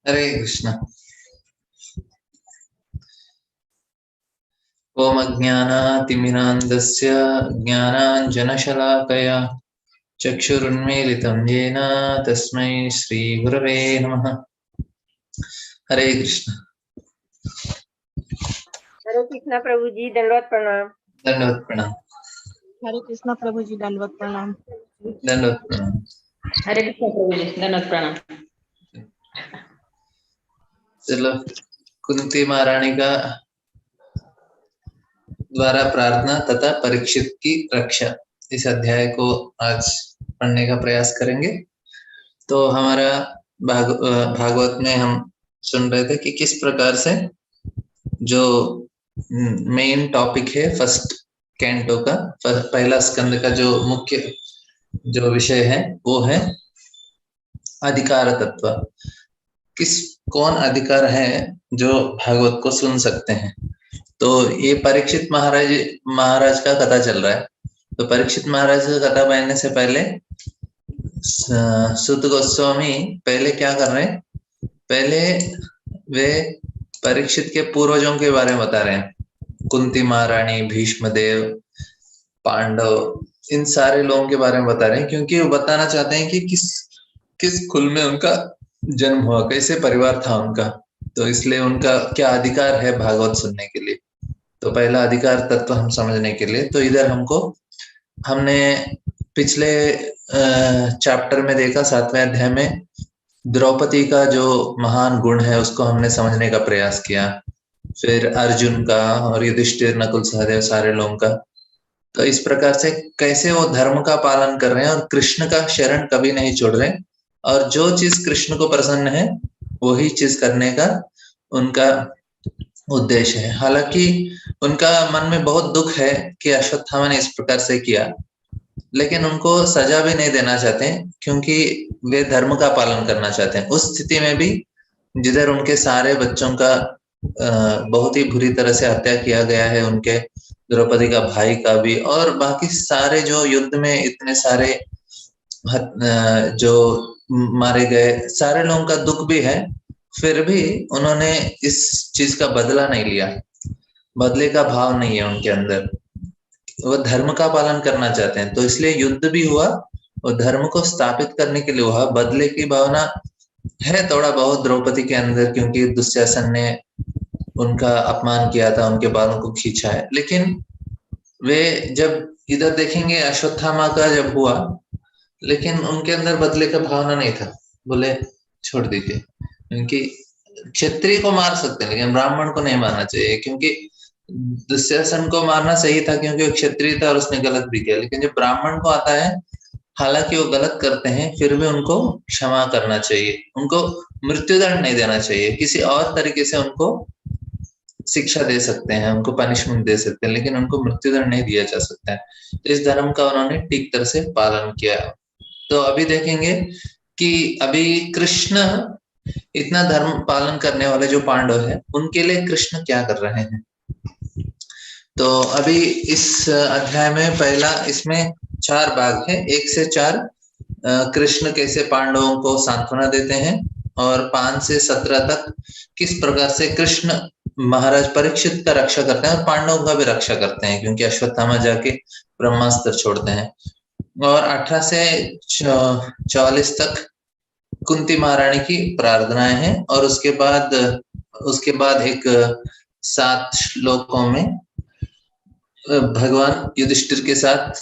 हरे कृष्ण। ओम अज्ञानातिमिरान्धस्य ज्ञानाञ्जनशलाकया चक्षुरुन्मीलितं येन तस्मै श्रीगुरवे नमः। हरे कृष्ण। हरे कृष्णा प्रभु जी, दंडवत प्रणाम। दंडवत प्रणाम। हरे कृष्णा प्रभु जी, दंडवत प्रणाम। दंडवत प्रणाम। हरे कृष्णा प्रभु जी, दंडवत प्रणाम। चलो, कुंती महारानी का द्वारा प्रार्थना तथा परीक्षित की रक्षा, इस अध्याय को आज पढ़ने का प्रयास करेंगे। तो हमारा भागवत में हम सुन रहे थे कि किस प्रकार से जो मेन टॉपिक है फर्स्ट कैंटो का, पहला स्कंद का जो मुख्य जो विषय है वो है अधिकार तत्व। कौन अधिकार है जो भागवत को सुन सकते हैं। तो ये परीक्षित महाराज का कथा चल रहा है। तो परीक्षित महाराज का कथा पढ़ने से पहले सुत गोस्वामी पहले क्या कर रहे हैं, पहले वे परीक्षित के पूर्वजों के बारे में बता रहे हैं। कुंती महारानी, भीष्मदेव, पांडव, इन सारे लोगों के बारे में बता रहे हैं, क्योंकि वो बताना चाहते हैं कि किस कुल में उनका जन्म हुआ, कैसे परिवार था उनका। तो इसलिए उनका क्या अधिकार है भागवत सुनने के लिए। तो पहला अधिकार तत्व हम समझने के लिए, तो इधर हमने पिछले चैप्टर में देखा, 7वें अध्याय में द्रौपदी का जो महान गुण है उसको हमने समझने का प्रयास किया। फिर अर्जुन का और युधिष्ठिर, नकुल, सहदेव, सारे लोगों का। तो इस प्रकार से कैसे वो धर्म का पालन कर रहे हैं और कृष्ण का शरण कभी नहीं छोड़ रहे, और जो चीज कृष्ण को प्रसन्न है वही चीज करने का उनका उद्देश्य है। हालांकि उनका मन में बहुत दुख है कि अश्वत्थामा ने इस प्रकार से किया, लेकिन उनको सजा भी नहीं देना चाहते हैं, क्योंकि वे धर्म का पालन करना चाहते हैं। उस स्थिति में भी जिधर उनके सारे बच्चों का बहुत ही बुरी तरह से हत्या किया गया है, उनके द्रौपदी का भाई का भी, और बाकी सारे जो युद्ध में इतने सारे जो मारे गए, सारे लोगों का दुख भी है, फिर भी उन्होंने इस चीज का बदला नहीं लिया। बदले का भाव नहीं है उनके अंदर, वो धर्म का पालन करना चाहते हैं। तो इसलिए युद्ध भी हुआ और धर्म को स्थापित करने के लिए हुआ। बदले की भावना है थोड़ा बहुत द्रौपदी के अंदर, क्योंकि दुशासन ने उनका अपमान किया था, उनके बालों को खींचा है। लेकिन वे जब इधर देखेंगे अश्वत्थामा का जब हुआ, लेकिन उनके अंदर बदले का भावना नहीं था। बोले छोड़ दीजिए, क्योंकि क्षत्रिय को मार सकते हैं लेकिन ब्राह्मण को नहीं मारना चाहिए, क्योंकि दुशासन को मारना सही था क्योंकि वो क्षत्रिय था और उसने गलत भी किया। लेकिन जब ब्राह्मण को आता है, हालांकि वो गलत करते हैं, फिर भी उनको क्षमा करना चाहिए, उनको मृत्युदंड नहीं देना चाहिए। किसी और तरीके से उनको शिक्षा दे सकते हैं, उनको पनिशमेंट दे सकते हैं, लेकिन उनको मृत्युदंड नहीं दिया जा सकता है। तो इस धर्म का उन्होंने ठीक तरह से पालन किया। तो अभी देखेंगे कि अभी कृष्ण, इतना धर्म पालन करने वाले जो पांडव है, उनके लिए कृष्ण क्या कर रहे हैं। तो अभी इस अध्याय में पहला, इसमें 4 भाग है, 1 से 4 कृष्ण कैसे पांडवों को सांत्वना देते हैं, और 5 से 17 तक किस प्रकार से कृष्ण महाराज परीक्षित का रक्षा करते हैं और पांडवों का भी रक्षा करते हैं, क्योंकि अश्वत्थामा जाके ब्रह्मास्त्र छोड़ते हैं। और 18 से 44 तक कुंती महारानी की प्रार्थनाएं हैं, और उसके बाद एक 7 श्लोकों में भगवान युधिष्ठिर के साथ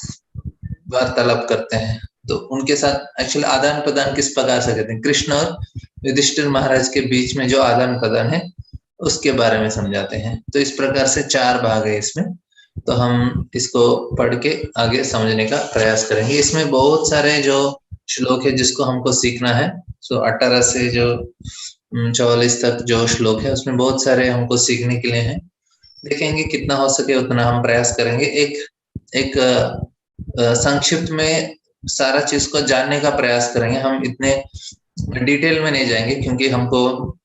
वार्तालाप करते हैं। तो उनके साथ एक्चुअली आदान प्रदान किस प्रकार से करते हैं, कृष्ण और युधिष्ठिर महाराज के बीच में जो आदान प्रदान है उसके बारे में समझाते हैं। तो इस प्रकार से 4 भाग है इसमें। तो हम इसको पढ़ के आगे समझने का प्रयास करेंगे। इसमें बहुत सारे जो श्लोक है जिसको हमको सीखना है। तो 18 से जो 44 तक जो श्लोक है उसमें बहुत सारे हमको सीखने के लिए हैं। देखेंगे कितना हो सके उतना हम प्रयास करेंगे। एक संक्षिप्त में सारा चीज को जानने का प्रयास करेंगे। हम इतने डिटेल में नहीं जाएंगे, क्योंकि हमको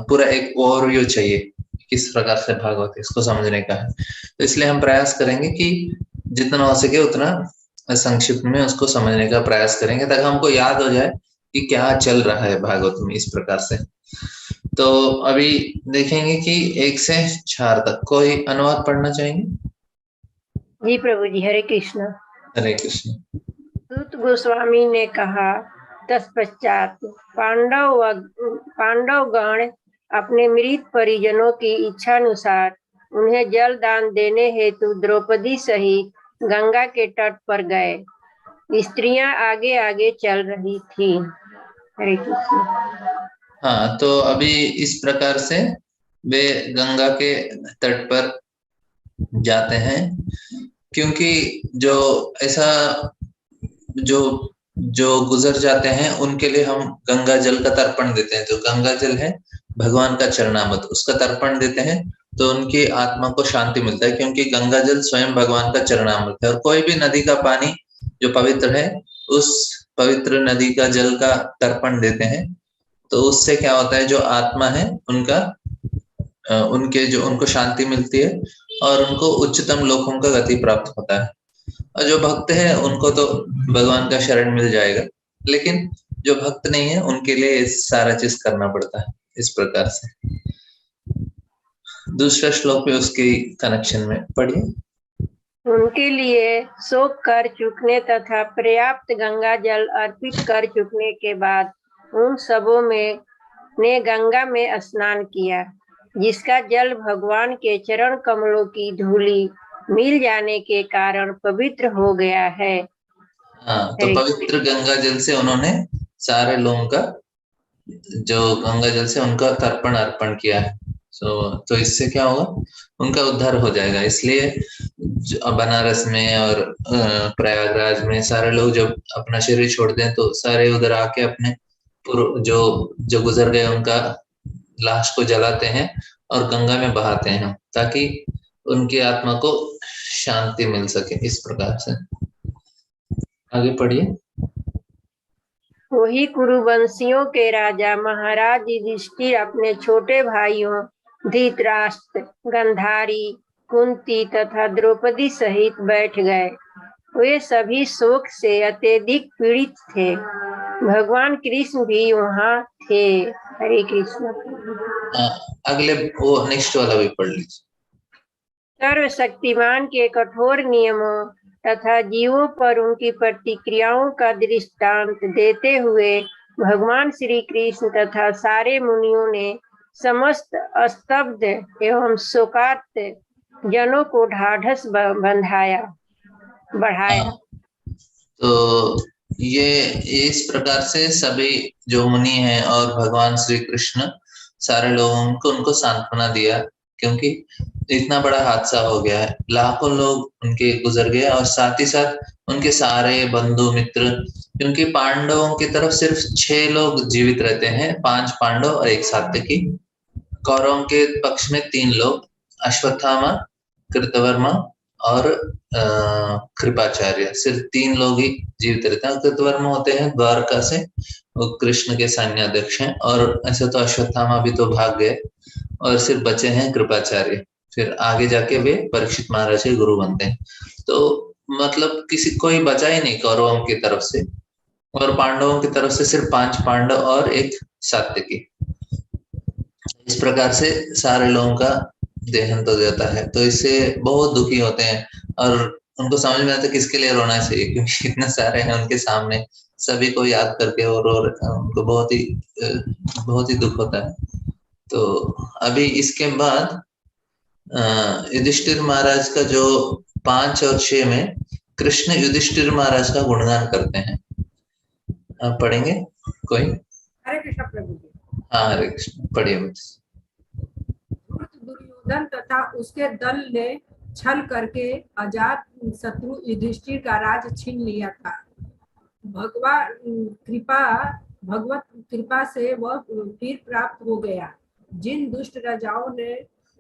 पूरा एक ओवरव्यू चाहिए किस प्रकार से भागवत इसको समझने का है। तो इसलिए हम प्रयास करेंगे कि जितना हो सके उतना संक्षिप्त में उसको समझने का प्रयास करेंगे, ताकि हमको याद हो जाए कि क्या चल रहा है भागवत में, इस प्रकार से। तो अभी देखेंगे कि 1 से 4 तक कोई अनुवाद पढ़ना चाहेंगे? जी प्रभु जी, हरे कृष्ण। हरे कृष्ण। सूत गोस्वामी ने कहा, तत्पश्चात पांडवगण अपने मृत परिजनों की इच्छानुसार उन्हें जल दान देने हेतु द्रौपदी सहित गंगा के तट पर गए। स्त्रियां आगे आगे चल रही थी। हरे कृष्ण। हाँ, तो अभी इस प्रकार से वे गंगा के तट पर जाते हैं, क्योंकि जो ऐसा जो जो गुजर जाते हैं उनके लिए हम गंगा जल का तर्पण देते हैं। जो गंगा जल है भगवान का चरणामृत, उसका तर्पण देते हैं तो उनकी आत्मा को शांति मिलता है, क्योंकि गंगा जल स्वयं भगवान का चरणामृत है। और कोई भी नदी का पानी जो पवित्र है, उस पवित्र नदी का जल का तर्पण देते हैं तो उससे क्या होता है, जो आत्मा है उनका उनको शांति मिलती है और उनको उच्चतम लोकों का गति प्राप्त होता है। और जो भक्त है उनको तो भगवान का शरण मिल जाएगा, लेकिन जो भक्त नहीं है उनके लिए सारा चीज करना पड़ता है। इस प्रकार से दूसरा श्लोक भी उसके कनेक्शन में पढ़िए। उनके लिए शोक कर चुकने तथा पर्याप्त गंगा जल अर्पित कर चुकने के बाद उन सबों में ने गंगा में स्नान किया, जिसका जल भगवान के चरण कमलों की धूली मिल जाने के कारण पवित्र हो गया है। हाँ, तो पवित्र गंगा जल से उन्होंने सारे लोगों का जो गंगा जल से उनका तर्पण अर्पण किया है। तो इससे क्या होगा, उनका उद्धार हो जाएगा। इसलिए बनारस में और प्रयागराज में सारे लोग जब अपना शरीर छोड़ते हैं तो सारे उधर आके अपने जो गुजर गए उनका लाश को जलाते हैं और गंगा में बहाते हैं, ताकि उनकी आत्मा को शांति मिल सके। इस प्रकार से आगे पढ़िए। वही कुरुवंशियों के राजा महाराज युधिष्ठिर अपने छोटे भाइयों धृतराष्ट्र, गांधारी, कुंती तथा द्रौपदी सहित बैठ गए। वे सभी शोक से अत्यधिक पीड़ित थे। भगवान कृष्ण भी वहाँ थे। हरे कृष्ण। अगले वो नेक्स्ट वाला भी पढ़ लीजिए। सर्वशक्तिमान के कठोर नियमों तथा जीवों पर उनकी प्रतिक्रियाओं का दृष्टांत देते हुए भगवान श्री कृष्ण तथा सारे मुनियों ने समस्त स्तब्ध एवं शोकार्त जनों को ढाढ़स बढ़ाया। तो ये इस प्रकार से सभी जो मुनि हैं और भगवान श्री कृष्ण सारे लोगों को उनको सांत्वना दिया, क्योंकि इतना बड़ा हादसा हो गया है, लाखों लोग उनके गुजर गए और साथ ही साथ उनके सारे बंधु मित्र, क्योंकि पांडवों की तरफ सिर्फ 6 लोग जीवित रहते हैं, 5 पांडव और 1 सात्यकी। कौरवों के पक्ष में 3 लोग, अश्वत्थामा, कृतवर्मा और कृपाचार्य, सिर्फ 3 लोग ही जीवित रहते हैं। कृतवर्मा होते हैं द्वारका से, वो कृष्ण के सैन्याध्यक्ष हैं, और ऐसे तो अश्वत्थामा भी तो भाग गए और सिर्फ बचे हैं कृपाचार्य। फिर आगे जाके वे परीक्षित महाराज के गुरु बनते हैं। तो मतलब कोई बचा ही नहीं कौरवों की तरफ से, और पांडवों की तरफ से सिर्फ 5 पांडव और 1 सात्यकी। इस प्रकार से सारे लोगों का देहांत हो जाता है, तो इससे बहुत दुखी होते हैं और उनको समझ में आता है किसके लिए रोना चाहिए, क्योंकि इतने सारे हैं उनके सामने, सभी को याद करके और उनको बहुत ही दुख होता है। तो अभी इसके बाद युधिष्ठिर महाराज का जो 5 और 6 में कृष्ण युधिष्ठिर महाराज का गुणगान करते हैं। आप पढ़ेंगे कोई? हरे कृष्ण प्रभु जी। हाँ, हरे कृष्ण, पढ़िए। दुर्योधन तथा उसके दल ने छल करके अजात शत्रु युधिष्ठिर का राज छीन लिया था। भगवत कृपा से वह फिर प्राप्त हो गया। जिन दुष्ट राजाओं ने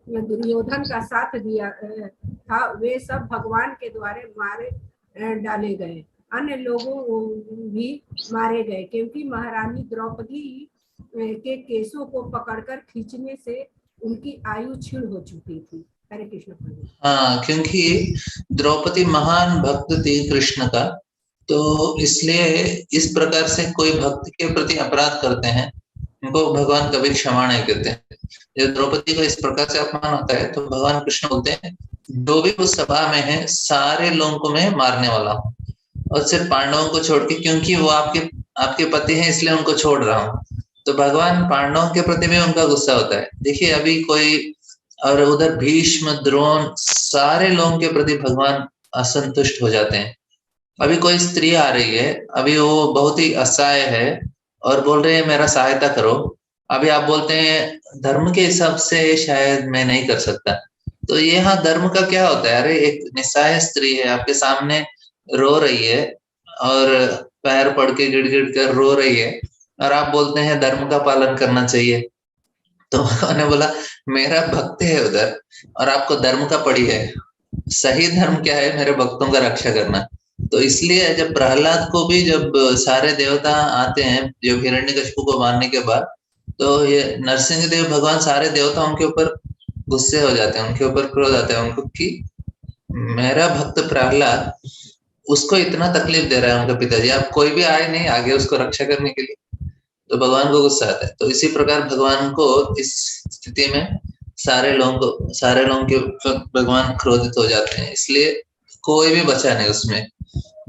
दुर्योधन का साथ दिया था, वे सब भगवान के द्वारा मारे डाले गए। अन्य लोगों भी मारे गए, क्योंकि महारानी द्रौपदी के केसों को पकड़कर खींचने से उनकी आयु क्षीण हो चुकी थी। हरे कृष्ण। हाँ, क्योंकि द्रौपदी महान भक्त थी कृष्ण का, तो इसलिए इस प्रकार से कोई भक्त के प्रति अपराध करते हैं, उनको भगवान कभी क्षमा नहीं करते। जब द्रौपदी को इस प्रकार से अपमान होता है तो भगवान कृष्ण बोलते हैं जो भी उस सभा में है सारे लोगों को मैं मारने वाला हूँ, और सिर्फ पांडवों को छोड़ के, क्योंकि वो आपके आपके पति हैं इसलिए उनको छोड़ रहा हूँ। तो भगवान पांडवों के प्रति भी उनका गुस्सा होता है। देखिए अभी कोई, और उधर भीष्म द्रोण सारे लोगों के प्रति भगवान असंतुष्ट हो जाते हैं। अभी कोई स्त्री आ रही है, अभी वो बहुत ही असहाय है और बोल रहे हैं मेरा सहायता करो। अभी आप बोलते हैं धर्म के हिसाब से शायद मैं नहीं कर सकता। तो ये यहाँ धर्म का क्या होता है? अरे एक निस्सहाय स्त्री है आपके सामने, रो रही है और पैर पड़ के गिड़-गिड़ कर रो रही है, और आप बोलते हैं धर्म का पालन करना चाहिए। तो उन्होंने बोला मेरा भक्त है उधर और आपको धर्म का पड़ी है। सही धर्म क्या है? मेरे भक्तों का रक्षा करना। तो इसलिए जब प्रहलाद को भी जब सारे देवता आते हैं जो हिरण्यकशिपु को मारने के बाद, तो ये नरसिंह देव भगवान सारे देवताओं के ऊपर गुस्से हो जाते हैं, उनके ऊपर क्रोध आता है उनको कि मेरा भक्त प्रहलाद उसको इतना तकलीफ दे रहा है उनका पिताजी, आप कोई भी आए नहीं आगे उसको रक्षा करने के लिए। तो भगवान को गुस्सा आता है। तो इसी प्रकार भगवान को इस स्थिति में सारे लोगों के ऊपर भगवान क्रोधित हो जाते हैं। इसलिए कोई भी बचा नहीं उसमें,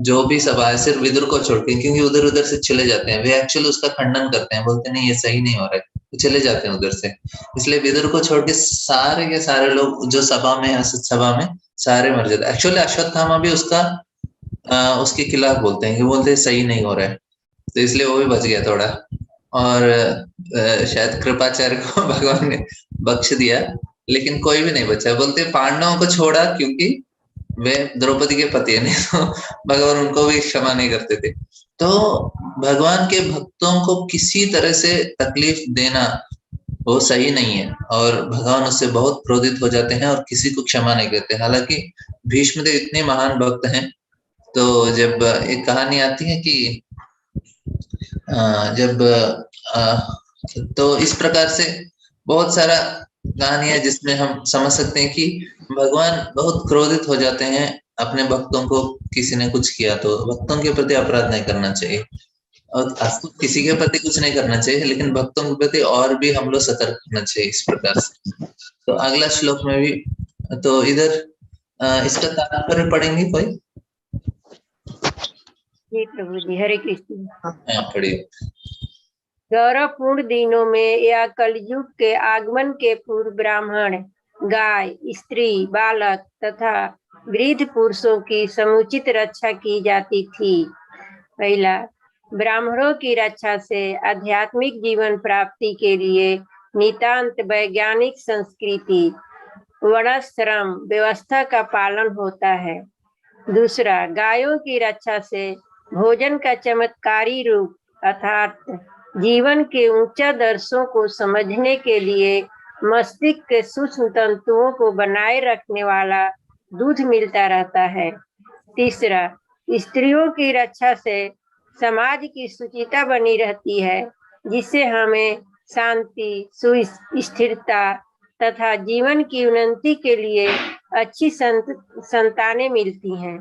जो भी सभा है सिर्फ विदुर को छोड़ के, क्योंकि उधर उधर से चले जाते हैं, वे एक्चुअली उसका खंडन करते हैं, बोलते नहीं ये सही नहीं हो रहा है, तो चले जाते हैं उधर से। इसलिए विदुर को छोड़ के सारे के सारे लोग जो सभा में, असत सभा में सारे मर जाते हैं। एक्चुअली अश्वत्थामा भी उसके खिलाफ बोलते हैं कि बोलते हैं सही नहीं हो रहा है, तो इसलिए वो भी बच गया थोड़ा। और शायद कृपाचार्य को भगवान ने बख्श दिया, लेकिन कोई भी नहीं बचा। बोलते पांडवों को छोड़ा क्योंकि वे द्रौपदी के पति है, नहीं तो भगवान उनको भी क्षमा नहीं करते थे। तो भगवान के भक्तों को किसी तरह से तकलीफ देना वो सही नहीं है, और भगवान उससे बहुत क्रोधित हो जाते हैं और किसी को क्षमा नहीं करते। हालांकि भीष्मदेव इतने महान भक्त हैं, तो जब एक कहानी आती है कि जब तो इस प्रकार से बहुत सारा कहानियां जिसमें हम समझ सकते हैं कि भगवान बहुत क्रोधित हो जाते हैं अपने भक्तों को, किसी ने कुछ किया तो भक्तों के प्रति अपराध नहीं करना चाहिए, और आपको किसी के प्रति कुछ नहीं करना चाहिए, लेकिन भक्तों के प्रति और भी हम लोग सतर्क होना चाहिए इस प्रकार से। तो अगला श्लोक में भी, तो इधर इसका तात्पर्य पढ़ेंगे कोई? जी प्रभु जी, हरे कृष्ण। हाँ पढ़िए। गौरवपूर्ण दिनों में या कलयुग के आगमन के पूर्व ब्राह्मण, गाय, स्त्री, बालक तथा वृद्ध पुरुषों की समुचित रक्षा की जाती थी। पहला, ब्राह्मणों की रक्षा से आध्यात्मिक जीवन प्राप्ति के लिए नितांत वैज्ञानिक संस्कृति वर्णाश्रम व्यवस्था का पालन होता है। दूसरा, गायों की रक्षा से भोजन का चमत्कारी रूप अर्थात जीवन के ऊंचा दर्शों को समझने के लिए मस्तिष्क के सूक्ष्म तंतुओं को बनाए रखने वाला दूध मिलता रहता है। तीसरा, स्त्रियों की रक्षा से समाज की सुचिता बनी रहती है, जिससे हमें शांति, सुस्थिरता तथा जीवन की उन्नति के लिए अच्छी संतानें मिलती हैं।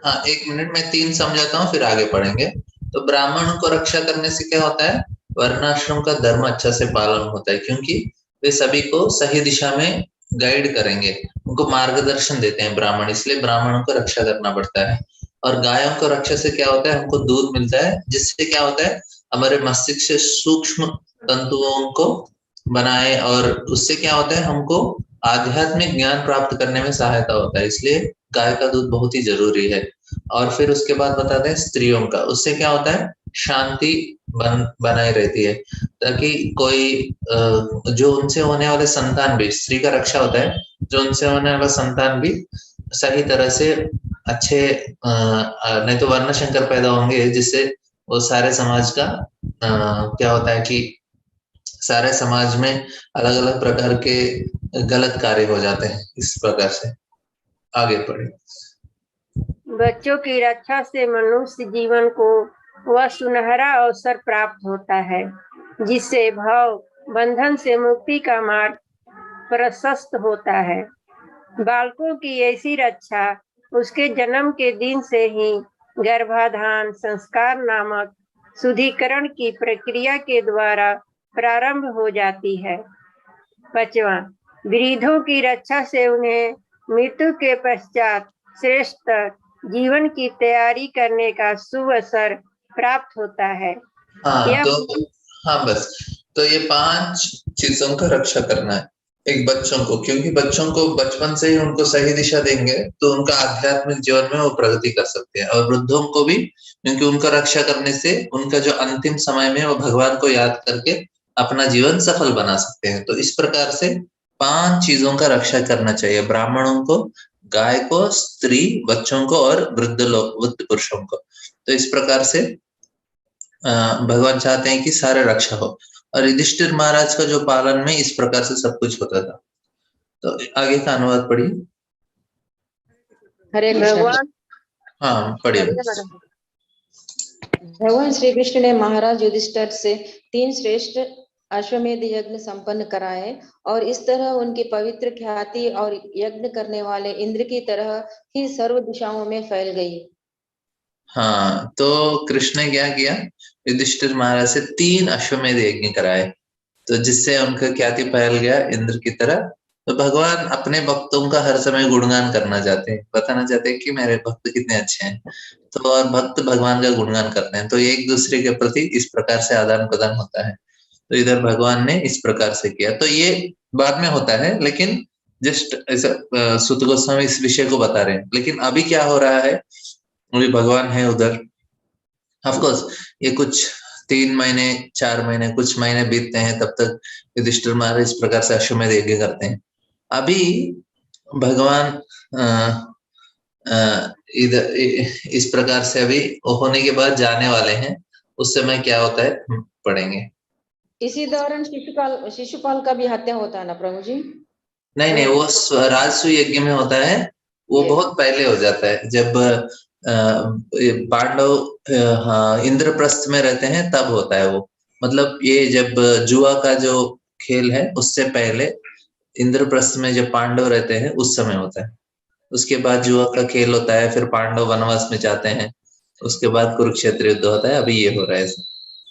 हाँ, 1 मिनट में 3 समझाता हूँ फिर आगे पढ़ेंगे। तो ब्राह्मणों को रक्षा करने से क्या होता है? वर्णाश्रम का धर्म अच्छा से पालन होता है, क्योंकि वे सभी को सही दिशा में गाइड करेंगे, उनको मार्गदर्शन देते हैं ब्राह्मण, इसलिए ब्राह्मणों को रक्षा करना पड़ता है। और गायों को रक्षा से क्या होता है? हमको दूध मिलता है, जिससे क्या होता है? हमारे मस्तिष्क से सूक्ष्म तंतुओं को बनाए, और उससे क्या होता है? हमको आध्यात्मिक ज्ञान प्राप्त करने में सहायता होता है, इसलिए गाय का दूध बहुत ही जरूरी है। और फिर उसके बाद बताते हैं स्त्रियों का, उससे क्या होता है? शांति बनाए रहती है, ताकि कोई जो उनसे होने वाले संतान भी, स्त्री का रक्षा होता है, जो उनसे होने वाला संतान भी सही तरह से अच्छे नहीं तो वर्ण शंकर पैदा होंगे, जिससे वो सारे समाज का क्या होता है कि सारे समाज में अलग अलग प्रकार के गलत कार्य हो जाते हैं। इस प्रकार से आगे बढ़े। बच्चों की रक्षा से मनुष्य जीवन को वह सुनहरा अवसर प्राप्त होता है, जिससे भाव बंधन से मुक्ति का मार्ग प्रशस्त होता है। बालकों की ऐसी रक्षा उसके जन्म के दिन से ही गर्भाधान संस्कार नामक शुद्धिकरण की प्रक्रिया के द्वारा प्रारंभ हो जाती है। 5वां, वृद्धों की रक्षा से उन्हें मृत्यु के पश्चात श्रेष्ठ जीवन की तैयारी करने का शुभ अवसर प्राप्त होता है। हाँ यह तो हाँ बस, तो ये 5 चीजों का रक्षा करना है एक बच्चों को, क्योंकि बच्चों को बचपन से ही उनको सही दिशा देंगे तो उनका आध्यात्मिक जीवन में वो प्रगति कर सकते हैं, और वृद्धों को भी, क्योंकि उनका रक्षा करने से उनका जो अंतिम समय में वो भगवान को याद करके अपना जीवन सफल बना सकते हैं। तो इस प्रकार से 5 चीजों का रक्षा करना चाहिए, ब्राह्मणों को, गाय को, स्त्री, बच्चों को और वृद्ध पुरुषों को। तो इस प्रकार से भगवान चाहते हैं कि सारे रक्षा हो, और युधिष्ठिर महाराज का जो पालन में इस प्रकार से सब कुछ होता था। तो आगे का अनुवाद पढ़िए। हरे कृष्ण। भगवान हाँ पढ़िए। भगवान श्री कृष्ण ने महाराज युधिष्ठिर से 3 श्रेष्ठ अश्वमेध यज्ञ संपन्न कराए, और इस तरह उनकी पवित्र ख्याति और यज्ञ करने वाले इंद्र की तरह ही सर्व दिशाओं में फैल गई। हाँ, तो कृष्ण ने क्या किया, युधिष्ठिर महाराज से 3 अश्वमेध यज्ञ कराए, तो जिससे उनका ख्याति फैल गया इंद्र की तरह। तो भगवान अपने भक्तों का हर समय गुणगान करना चाहते हैं, बताना चाहते हैं कि मेरे भक्त कितने अच्छे हैं। तो और भक्त भगवान का गुणगान करते हैं, तो ये एक दूसरे के प्रति इस प्रकार से आदान प्रदान होता है। तो इधर भगवान ने इस प्रकार से किया, तो ये बाद में होता है, लेकिन जस्ट ऐसा सुत गोस्वामी इस विषय को बता रहे हैं। लेकिन अभी क्या हो रहा है, अभी भगवान है उधर, ऑफ कोर्स ये कुछ 3 महीने 4 महीने कुछ महीने बीतते हैं, तब तक युधिष्ठिर महाराज इस प्रकार से अश्वमेध यज्ञ करते हैं। अभी भगवान इधर इस प्रकार से अभी होने के बाद जाने वाले हैं, उस समय क्या होता है हम पढ़ेंगे। इसी दौरान शिशुपाल का भी हत्या होता है ना प्रभु जी? नहीं, वो राजसूय यज्ञ में होता है, वो बहुत पहले हो जाता है, जब पांडव हाँ इंद्रप्रस्थ में रहते हैं तब होता है वो। मतलब ये जब जुआ का जो खेल है उससे पहले इंद्रप्रस्थ में जब पांडव रहते हैं उस समय होता है। उसके बाद जुआ का खेल होता है, फिर पांडव वनवास में जाते हैं, उसके बाद कुरुक्षेत्र युद्ध होता है, अभी ये हो रहा है।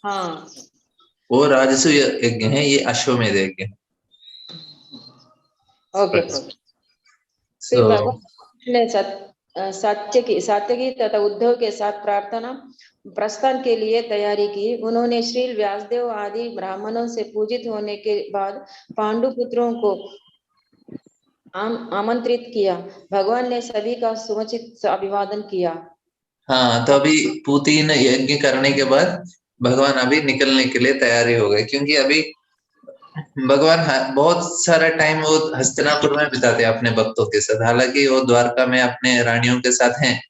हाँ, वो राजसूय यज्ञ है, ये अश्वमेध यज्ञ है। ओके प्रभु। फिर भगवान ने सात्यकी तथा उद्धव के साथ प्रार्थना प्रस्थान के लिए तैयारी की। उन्होंने श्री व्यासदेव आदि ब्राह्मणों से पूजित होने के बाद पांडु पुत्रों को आमंत्रित किया। भगवान ने सभी का समुचित अभिवादन किया। हाँ, तो अभी पुतिन यज्ञ करने के बाद भगवान अभी निकलने के लिए तैयारी हो गए, क्योंकि अभी भगवान बहुत सारा टाइम वो हस्तिनापुर में बिताते हैं अपने भक्तों के साथ। हालांकि वो द्वारका में अपने रानियों के साथ हैं,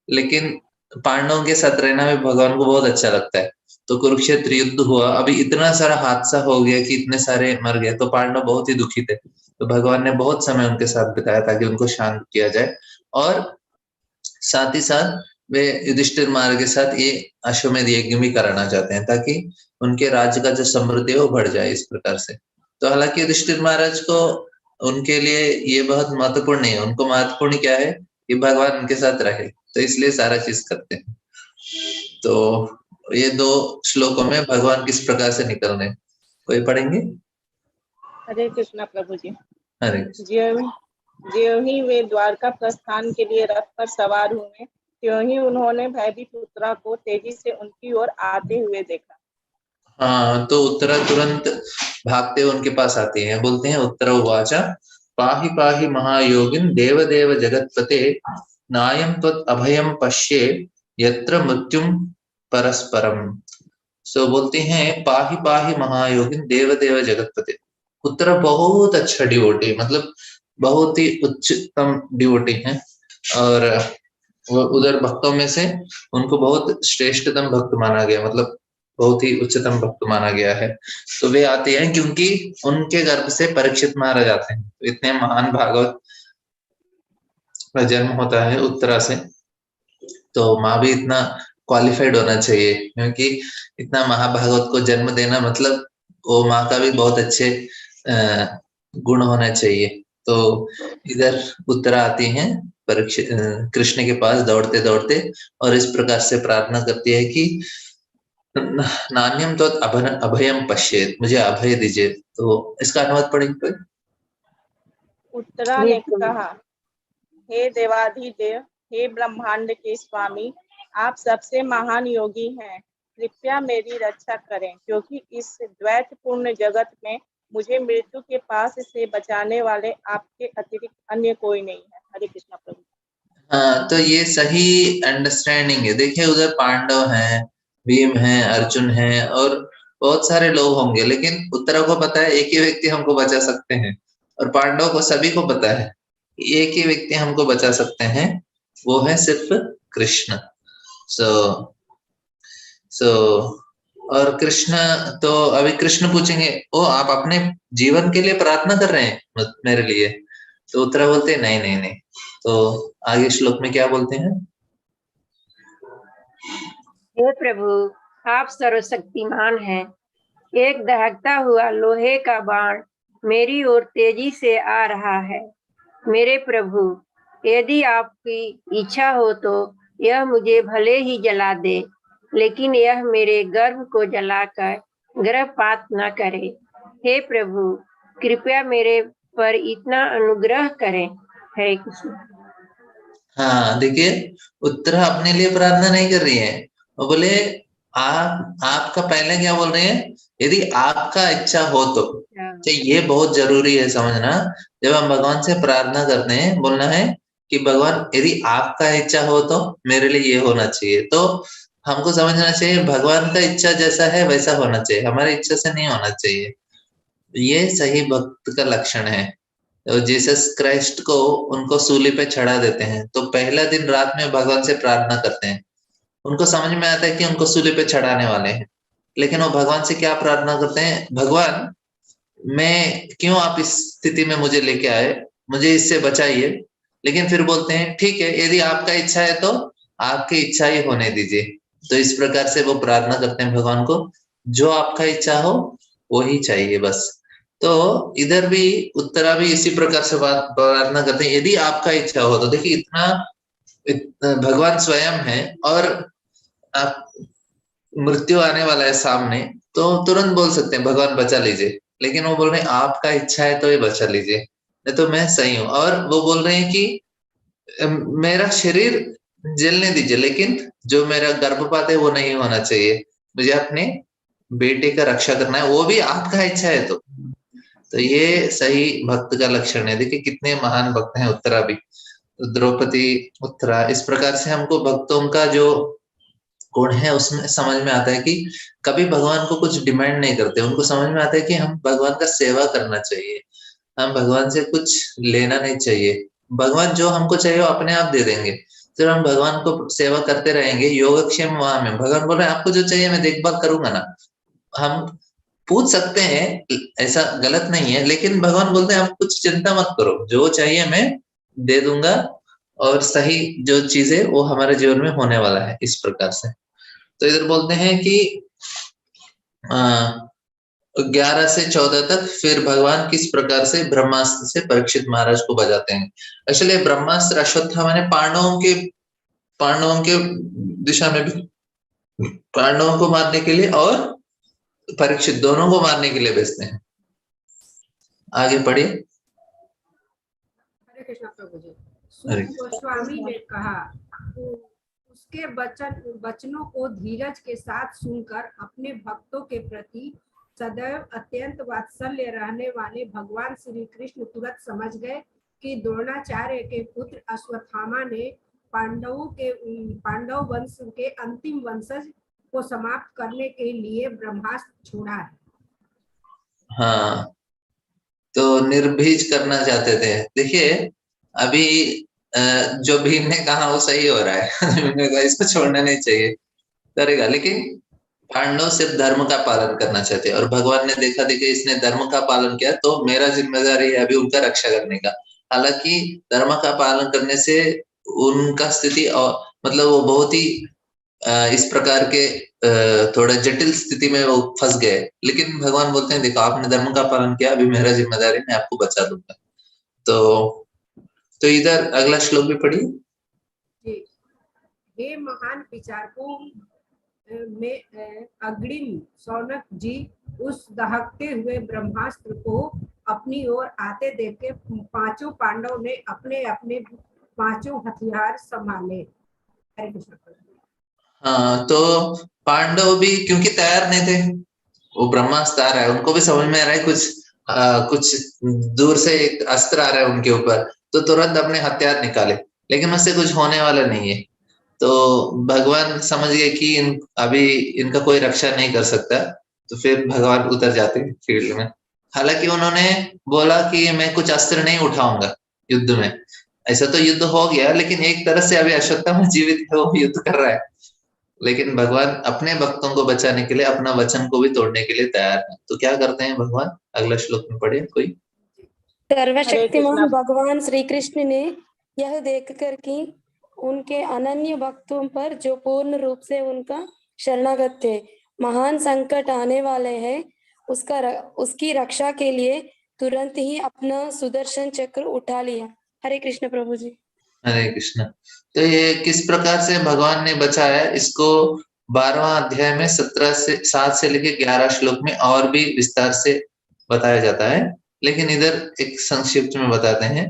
लेकिन पांडवों के साथ रहना भी भगवान को बहुत अच्छा लगता है। तो कुरुक्षेत्र युद्ध हुआ, अभी इतना सारा हादसा हो गया कि इतने सारे मर गए, तो पांडव बहुत ही दुखी थे। तो भगवान ने बहुत समय उनके साथ बिताया ताकि उनको शांत किया जाए, और साथ ही साथ वे युधिष्ठिर महाराज के साथ ये अश्वमेध यज्ञ भी कराना चाहते हैं ताकि उनके राज्य का जो समृद्धि है वो बढ़ जाए इस प्रकार से। तो हालांकि युधिष्ठिर महाराज को उनके लिए ये बहुत महत्वपूर्ण नहीं है, उनको महत्वपूर्ण क्या है कि भगवान उनके साथ रहे, तो इसलिए सारा चीज करते हैं। तो ये 2 श्लोकों में भगवान किस प्रकार से निकल रहे हैं, कोई पढ़ेंगे? हरे कृष्णा प्रभु जी। हरे ज्यों ही वे द्वारका प्रस्थान के लिए रथ पर सवार हुए, त्यों ही उन्होंने भयभीत उत्तरा को तेजी से उनकी ओर आते हुए देखा। हाँ, तो उत्तरा तुरंत भागते हुए उनके पास आती है, बोलते हैं उत्तरा उवाचा पाहि पाहि महायोगिन देव देव जगतपते नायं त्वत् अभयं पश्ये यत्र मृत्युम परस्परम। सो बोलते हैं पाहि पाहि महायोगिन देव देव जगतपते। उत्तरा बहुत अच्छा डिवोटी, मतलब बहुत ही उच्चतम डिवोटी है, और वो उधर भक्तों में से उनको बहुत श्रेष्ठतम भक्त माना गया, मतलब बहुत ही उच्चतम भक्त माना गया है। तो वे आते हैं क्योंकि उनके गर्भ से परीक्षित महाराज आते हैं, तो इतने महान भागवत का जन्म होता है उत्तरा से, तो माँ भी इतना क्वालिफाइड होना चाहिए, क्योंकि इतना महाभागवत को जन्म देना मतलब वो माँ का भी बहुत अच्छे गुण होना चाहिए। तो इधर उत्तरा आती हैं कृष्ण के पास दौड़ते दौड़ते, और इस प्रकार से प्रार्थना करती है कि नान्यम तो अभयम पश्येत, मुझे अभय दीजिए। तो इसका अनुवाद पढ़ेंगे कोई? उत्तरा ने कहा, हे देवाधिदेव, हे ब्रह्मांड के स्वामी, आप सबसे महान योगी हैं, कृपया मेरी रक्षा करें, क्योंकि इस द्वैतपूर्ण जगत में मुझे मृत्यु के पास से बचाने वाले आपके अतिरिक्त अन्य कोई नहीं है। हरे कृष्णा प्रभु। हाँ, तो ये सही अंडरस्टैंडिंग है। देखिए उधर पांडव हैं, भीम हैं, अर्जुन हैं और बहुत सारे लोग होंगे, लेकिन उत्तरा को पता है एक ही व्यक्ति हमको बचा सकते हैं, और पांडव को सभी को पता है एक ही व्यक्ति हमको बचा सकते हैं, वो है सिर्फ कृष्ण। सो और कृष्ण, तो अभी कृष्ण पूछेंगे, ओ आप अपने जीवन के लिए प्रार्थना कर रहे हैं मेरे लिए? तो उत्तरा बोलते हैं नहीं नहीं नहीं। तो आगे श्लोक में क्या बोलते हैं? हे प्रभु, आप सर्वशक्तिमान हैं। एक दहकता हुआ लोहे का बाण मेरी ओर तेजी से आ रहा है। मेरे प्रभु, यदि आपकी इच्छा हो तो यह मुझे भले ही जला दे, लेकिन यह मेरे गर्भ को जलाकर गर्भपात न करे। हे प्रभु, कृपया मेरे पर इतना अनुग्रह करें। हरे कृष्ण। हाँ, देखिए उत्तरा अपने लिए प्रार्थना नहीं कर रही है, वो बोले आपका पहले क्या बोल रहे हैं? यदि आपका इच्छा हो तो ये बहुत जरूरी है समझना। जब हम भगवान से प्रार्थना करते हैं, बोलना है कि भगवान यदि आपका इच्छा हो तो मेरे लिए ये होना चाहिए। तो हमको समझना चाहिए भगवान का इच्छा जैसा है वैसा होना चाहिए, हमारी इच्छा से नहीं होना चाहिए। ये सही भक्त का लक्षण है। तो जीसस क्राइस्ट को उनको सूली पे चढ़ा देते हैं, तो पहला दिन रात में भगवान से प्रार्थना करते हैं। उनको समझ में आता है कि उनको सूली पे चढ़ाने वाले हैं, लेकिन वो भगवान से क्या प्रार्थना करते हैं? भगवान, मैं क्यों आप इस स्थिति में मुझे लेके आए, मुझे इससे बचाइए। लेकिन फिर बोलते हैं ठीक है, यदि आपका इच्छा है तो आपकी इच्छा ही होने दीजिए। तो इस प्रकार से वो प्रार्थना करते हैं भगवान को, जो आपका इच्छा हो वो ही चाहिए बस। तो इधर भी उत्तरा भी इसी प्रकार से बात प्रार्थना करते हैं, यदि आपका इच्छा हो तो। देखिए इतना भगवान स्वयं है, और आप मृत्यु आने वाला है सामने, तो तुरंत बोल सकते हैं भगवान बचा लीजिए, लेकिन वो बोल रहे हैं आपका इच्छा है तो ये बचा लीजिए, नहीं तो मैं सही हूँ। और वो बोल रहे हैं कि मेरा शरीर जलने दीजिए, लेकिन जो मेरा गर्भपात है वो नहीं होना चाहिए, मुझे अपने बेटे का रक्षा करना है, वो भी आपका इच्छा है तो ये सही भक्त का लक्षण है। देखिए कितने महान भक्त हैं उत्तरा भी, द्रौपदी, उत्तरा। इस प्रकार से हमको भक्तों का जो गुण है उसमें समझ में आता है कि कभी भगवान को कुछ डिमांड नहीं करते, उनको समझ में आता है कि हम भगवान का सेवा करना चाहिए, हम भगवान से कुछ लेना नहीं चाहिए। भगवान जो हमको चाहिए वो अपने आप दे देंगे, जब हम भगवान को सेवा करते रहेंगे। योगक्षेम वहां में भगवान बोल रहे हैं आपको जो चाहिए मैं देखभाल करूंगा ना। हम पूछ सकते हैं, ऐसा गलत नहीं है, लेकिन भगवान बोलते हैं आप कुछ चिंता मत करो, जो चाहिए मैं दे दूंगा, और सही जो चीज है वो हमारे जीवन में होने वाला है। इस प्रकार से तो इधर बोलते हैं कि 11 से 14 तक फिर भगवान किस प्रकार से ब्रह्मास्त्र से परीक्षित महाराज को बजाते हैं। एक्चुअली ब्रह्मास्त्र अश्वत्थामा ने पांडवों के दिशा में भी पांडवों को मारने के लिए और परीक्षित दोनों को मारने के लिए भेजते हैं। आगे पढ़िए। हरे कृष्णा प्रभु जी। सूत गोस्वामी ने कहा, उसके वचनों को धीरज के साथ सुनकर अपने भक्तों के प्रति सदैव अत्यंत वात्सल्य रहने वाले भगवान श्री कृष्ण तुरंत समझ गए कि द्रोणाचार्य के पुत्र अश्वत्थामा ने पांडव वंश के अंतिम वंशज को समाप्त करने के लिए ब्रह्मास्त्र छोड़ा है। हाँ, तो निर्भीज करना चाहते थे। देखिए अभी जो भीम ने कहा वो सही हो रहा है भीम ने कहा इसको छोड़ना नहीं चाहिए, करेगा, लेकिन पांडव सिर्फ धर्म का पालन करना चाहते हैं, और भगवान ने देखा इसने धर्म का पालन किया तो मेरा जिम्मेदारी है अभी उनका रक्षा करने का। हालांकि धर्म का पालन करने से उनका स्थिति और मतलब वो बहुत ही इस प्रकार के थोड़ा जटिल स्थिति में वो फंस गए, लेकिन भगवान बोलते हैं देखो आपने धर्म का पालन किया, अभी मेरा जिम्मेदारी मैं आपको बचा दूंगा। तो इधर अगला श्लोक भी पढ़िए। हे महान विचारकों, में अग्रिम सौनक जी उस दहकते हुए ब्रह्मास्त्र को अपनी ओर आते देख के पांचों पांडव ने अपने अपने पांचों हथियार संभाले। हरे कृष्ण। हाँ, तो पांडव भी क्योंकि तैयार नहीं थे, वो ब्रह्मास्त्र आ रहा है, उनको भी समझ में आ रहा है कुछ दूर से एक अस्त्र आ रहा है उनके ऊपर, तो तुरंत अपने हथियार निकाले, लेकिन उससे कुछ होने वाला नहीं है। तो भगवान समझ गए कि अभी इनका कोई रक्षा नहीं कर सकता, तो फिर भगवान उतर जाते हैं फील्ड में। हालांकि उन्होंने बोला कि मैं कुछ अस्त्र नहीं उठाऊंगा युद्ध में, ऐसा तो युद्ध हो गया, लेकिन एक तरह से अभी अश्वत्थामा जीवित है, वो युद्ध कर रहा है, लेकिन भगवान अपने भक्तों को बचाने के लिए अपना वचन को भी तोड़ने के लिए तैयार है। तो क्या करते हैं भगवान, अगला श्लोक में पढ़े कोई। सर्वशक्तिमान भगवान श्री कृष्ण ने यह देखकर कि उनके अनन्य भक्तों पर जो पूर्ण रूप से उनका शरणागत थे महान संकट आने वाले हैं, उसकी रक्षा के लिए तुरंत ही अपना सुदर्शन चक्र उठा लिया। हरे कृष्ण प्रभु जी। हरे कृष्ण। तो ये किस प्रकार से भगवान ने बचाया, इसको 12वां अध्याय में 7 से लेके 11 श्लोक में और भी विस्तार से बताया जाता है, लेकिन इधर एक संक्षिप्त में बताते हैं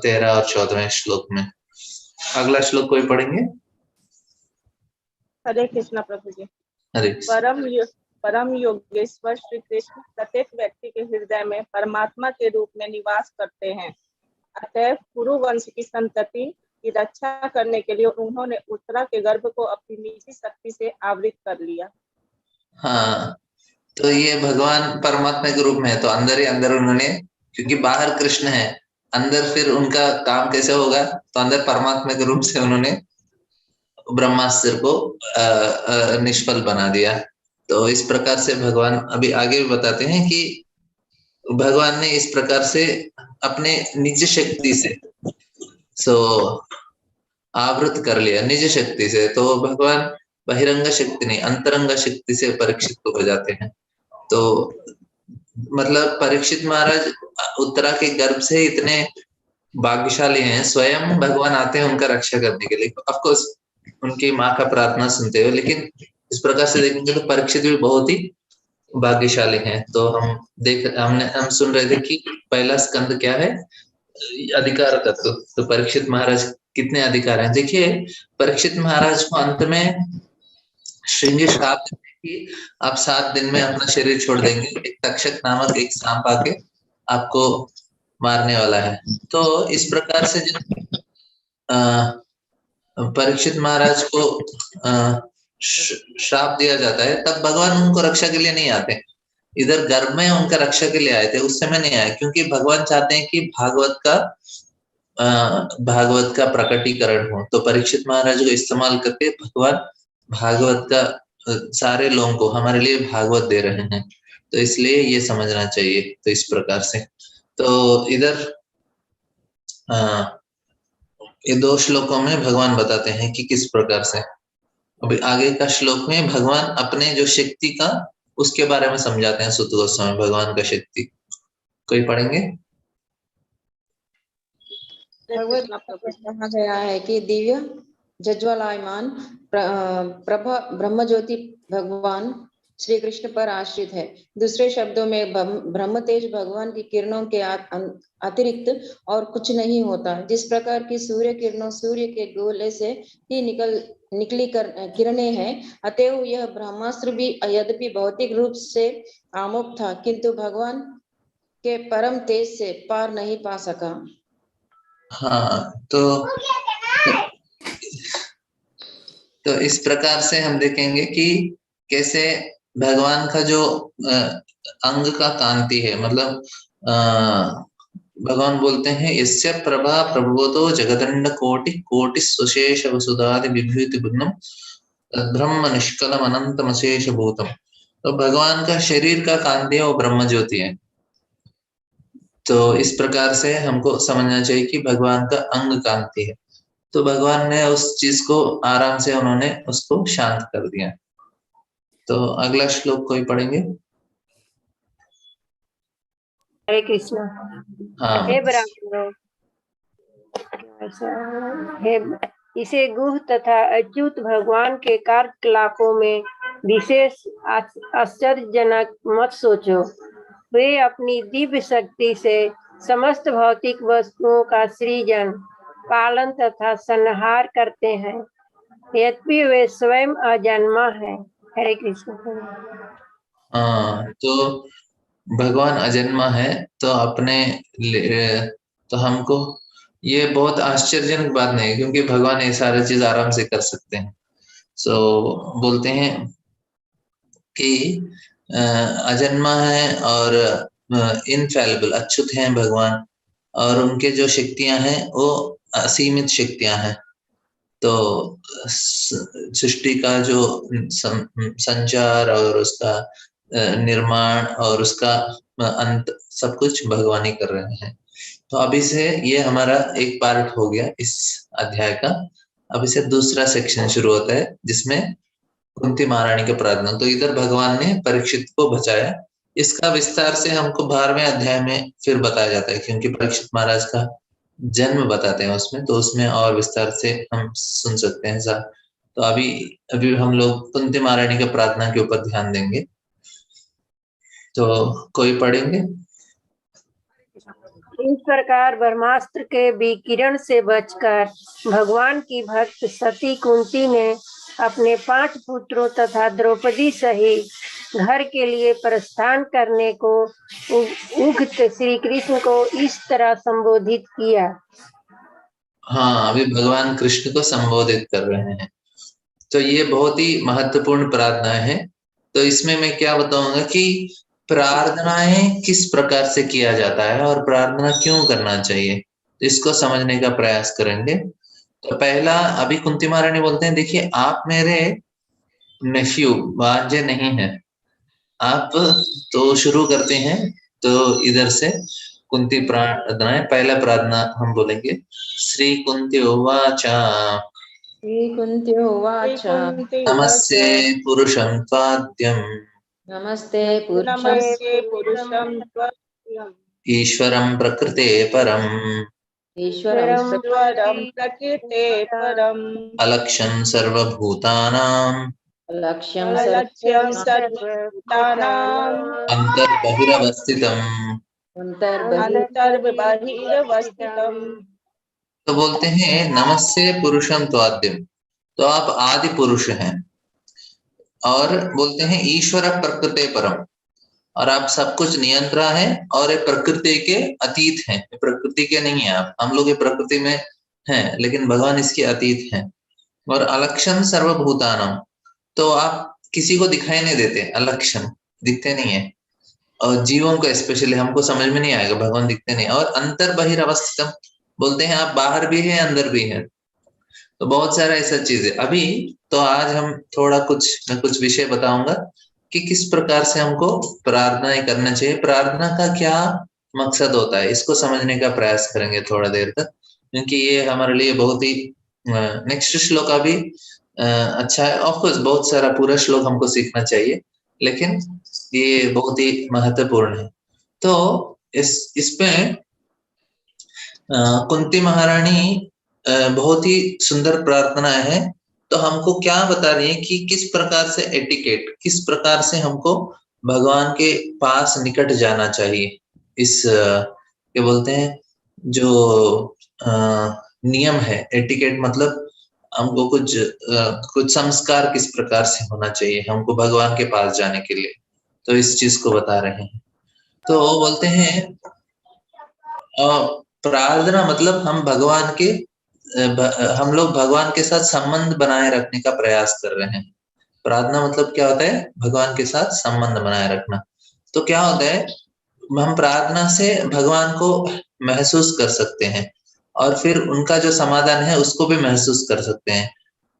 13 और 14वें श्लोक में। अगला श्लोक कोई पढ़ेंगे। हरे कृष्ण प्रभु जी। हरे परम योगेश्वर श्री कृष्ण प्रत्येक व्यक्ति के हृदय में परमात्मा के रूप में निवास करते हैं। अतः कुरु वंश की संतति की रक्षा करने के लिए उन्होंने उत्तरा के गर्भ को अपनी निजी शक्ति से आवृत कर लिया। हाँ, तो ये भगवान परमात्मा के रूप में है, तो अंदर ही अंदर उन्होंने, क्योंकि बाहर कृष्ण है, अंदर फिर उनका काम कैसे होगा, तो अंदर परमात्मा के रूप से उन्होंने ब्रह्मास्त्र को निष्फल बना दिया। तो इस प्रकार से भगवान अभी आगे भी बताते हैं कि भगवान ने इस प्रकार से अपने निज शक्ति से आवृत कर लिया, निज शक्ति से। तो भगवान बहिरंग शक्ति नहीं, अंतरंग शक्ति से परीक्षित को बजाते हैं। तो मतलब परीक्षित महाराज उत्तरा के गर्भ से इतने भाग्यशाली हैं, स्वयं भगवान आते हैं उनका रक्षा करने के लिए, ऑफ कोर्स उनकी माँ का प्रार्थना सुनते हुए, लेकिन इस प्रकार से देखेंगे तो परीक्षित भी बहुत ही भाग्यशाली हैं। तो हम सुन रहे थे कि पहला स्कंद क्या है, अधिकार तत्व। तो परीक्षित महाराज कितने अधिकार हैं, देखिए परीक्षित महाराज को अंत में श्रृंगी श्राप देते कि आप 7 दिन में अपना शरीर छोड़ देंगे, एक तक्षक नामक एक सांप आके आपको मारने वाला है। तो इस प्रकार से जब परीक्षित महाराज को श्राप दिया जाता है, तब भगवान उनको रक्षा के लिए नहीं आते, इधर गर्भ में उनका रक्षा के लिए आए थे, उस समय नहीं आए, क्योंकि भगवान चाहते हैं कि भागवत का प्रकटीकरण हो। तो परीक्षित महाराज को इस्तेमाल करके भगवान भागवत का सारे लोगों को हमारे लिए भागवत दे रहे हैं, तो इसलिए ये समझना चाहिए। तो इस प्रकार से तो इधर ये 2 श्लोकों में भगवान बताते हैं कि किस प्रकार से। अभी आगे का श्लोक में भगवान अपने जो शक्ति का उसके बारे में समझाते हैं सुत गोस्वामी, भगवान का शक्ति। कोई पढ़ेंगे। कहा गया है कि दिव्य जज्वालायमान प्रभा ब्रह्म ज्योति भगवान श्री कृष्ण पर आश्रित है। दूसरे शब्दों में ब्रह्म तेज भगवान की किरणों के अतिरिक्त और कुछ नहीं होता। जिस प्रकार की सूर्य किरणों सूर्य के गोले से ही निकली किरणें हैं, अतएव यह ब्रह्मास्त्र भी यद्यपि भौतिक रूप से आमुख था, किंतु भगवान के परम तेज से पार नहीं पा सका। हाँ, तो इस प्रकार से हम देखेंगे कि कैसे भगवान का जो अंग का कांति है, मतलब भगवान बोलते हैं यस्य प्रभा प्रभुतो जगदंड कोटि कोटि सुशेष वसुधादि विभूति बुद्धम ब्रह्म निष्कलम अनंतम अशेष भूतम। तो भगवान का शरीर का कांति है वो ब्रह्म ज्योति है। तो इस प्रकार से हमको समझना चाहिए कि भगवान का अंग कांति है, तो भगवान ने उस चीज को आराम से उन्होंने उसको शांत कर दिया। तो अगला श्लोक कोई पढ़ेंगे। हरे कृष्ण। हाँ, हे ब्राह्मणों, हे इसे गुह तथा अच्युत भगवान के कार्यकलापों में विशेष आश्चर्यजनक मत सोचो। वे अपनी दिव्य शक्ति से समस्त भौतिक वस्तुओं का सृजन, पालन तथा संहार करते हैं, यद्यपि वे स्वयं अजन्मा है। हरे कृष्ण। हाँ, तो भगवान अजन्मा है, तो तो हमको ये बहुत आश्चर्यजनक बात नहीं है, क्योंकि भगवान ये सारी चीज आराम से कर सकते हैं। बोलते हैं कि अजन्मा है और इनफैलिबल अच्युत हैं भगवान, और उनके जो शक्तियां हैं वो असीमित शक्तियां हैं। तो सृष्टि का जो संचार और उसका निर्माण और उसका अंत सब कुछ भगवान ही कर रहे हैं। तो अभी से ये हमारा एक पार्ट हो गया इस अध्याय का। अभी से दूसरा सेक्शन शुरू होता है, जिसमें कुंती महारानी की प्रार्थना। तो इधर भगवान ने परीक्षित को बचाया। इसका विस्तार से हमको 12वें अध्याय में फिर बताया जाता है, क्योंकि परीक्षित महाराज का जन्म बताते हैं उसमें, तो उसमें और विस्तार से हम सुन सकते हैं सर। तो अभी हम लोग कुंती महारानी की प्रार्थना के ऊपर ध्यान देंगे। तो कोई पढ़ेंगे? इस प्रकार ब्रह्मास्त्र के विकिरण से बचकर भगवान की भक्त सती कुंती ने अपने 5 पुत्रों तथा द्रौपदी सहित घर के लिए प्रस्थान करने को उक्त श्री कृष्ण को इस तरह संबोधित किया। हाँ, अभी भगवान कृष्ण को संबोधित कर रहे हैं। तो ये बहुत ही महत्वपूर्ण प्रार्थना है। तो इसमें मैं क्या बताऊंगा कि प्रार्थनाएं किस प्रकार से किया जाता है और प्रार्थना क्यों करना चाहिए, इसको समझने का प्रयास करेंगे। तो पहला, अभी कुंती महारानी बोलते हैं, देखिए आप मेरे नेफ्यू भांजे नहीं हैं आप। तो शुरू करते हैं। तो इधर से कुंती प्रार्थना, पहला प्रार्थना हम बोलेंगे, श्री कुंती उवाचा श्री उवाच नमस्ते पुरुषं त्वाद्यम् नमस्ते पुरुषं त्वम् ईश्वरं प्रकृते परम् ईश्वरं प्रकृते परम् अलक्ष्यं सर्वभूतानां लक्ष्यं अलक्ष्यं सर्वभूतानाम् अंतर्बहिरवस्थितम्। अंतर्बहिरवस्थितम्। तो बोलते हैं नमस्ते पुरुषं त्वाद्यम्, तो आप आदि पुरुष हैं। और बोलते हैं ईश्वर प्रकृते परम, और आप सब कुछ नियंत्रण है और ये प्रकृति के अतीत हैं। प्रकृति के नहीं है आप, हम लोग ये प्रकृति में हैं, लेकिन भगवान इसके अतीत हैं। और अलक्षण सर्वभूतानाम, तो आप किसी को दिखाई नहीं देते, अलक्षण दिखते नहीं है, और जीवों को स्पेशली हमको समझ में नहीं आएगा, भगवान दिखते नहीं। और अंतर बहिर्वस्थितम, बोलते हैं आप बाहर भी हैं अंदर भी हैं। तो बहुत सारा ऐसा चीज है। अभी तो आज हम थोड़ा मैं कुछ विषय बताऊंगा कि किस प्रकार से हमको प्रार्थनाएं करना चाहिए, प्रार्थना का क्या मकसद होता है, इसको समझने का प्रयास करेंगे थोड़ा देर तक, क्योंकि ये हमारे लिए बहुत ही नेक्स्ट श्लोक अभी अच्छा है। ऑफकोर्स बहुत सारा पूरा श्लोक हमको सीखना चाहिए, लेकिन ये बहुत ही महत्वपूर्ण है। तो इसमें कुंती महारानी बहुत ही सुंदर प्रार्थना है। तो हमको क्या बता रही है कि किस प्रकार से एटिकेट, किस प्रकार से हमको भगवान के पास निकट जाना चाहिए। इस क्या बोलते हैं, जो नियम है, एटिकेट मतलब हमको कुछ संस्कार किस प्रकार से होना चाहिए हमको भगवान के पास जाने के लिए, तो इस चीज को बता रहे हैं। तो बोलते हैं प्रार्थना मतलब हम लोग भगवान के साथ संबंध बनाए रखने का प्रयास कर रहे हैं। प्रार्थना मतलब क्या होता है, भगवान के साथ संबंध बनाए रखना। तो क्या होता है, हम प्रार्थना से भगवान को महसूस कर सकते हैं और फिर उनका जो समाधान है उसको भी महसूस कर सकते हैं।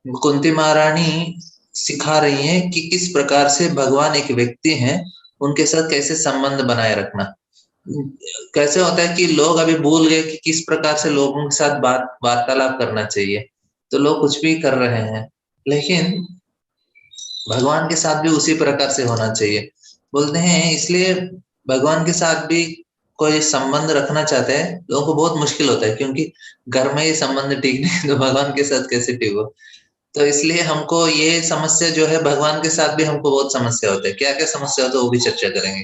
कुंती महारानी सिखा रही है कि किस प्रकार से भगवान एक व्यक्ति हैं, उनके साथ कैसे संबंध बनाए रखना। कैसे होता है कि लोग अभी भूल गए कि किस प्रकार से लोगों के साथ वार्तालाप करना चाहिए, तो लोग कुछ भी कर रहे हैं, लेकिन भगवान के साथ भी उसी प्रकार से होना चाहिए। बोलते हैं इसलिए भगवान के साथ भी कोई संबंध रखना चाहते हैं लोगों को बहुत मुश्किल होता है, क्योंकि घर में ही संबंध ठीक नहीं तो भगवान के साथ कैसे ठीक हो। तो इसलिए हमको ये समस्या जो है, भगवान के साथ भी हमको बहुत समस्या होता है। क्या क्या समस्या होता है वो भी चर्चा करेंगे।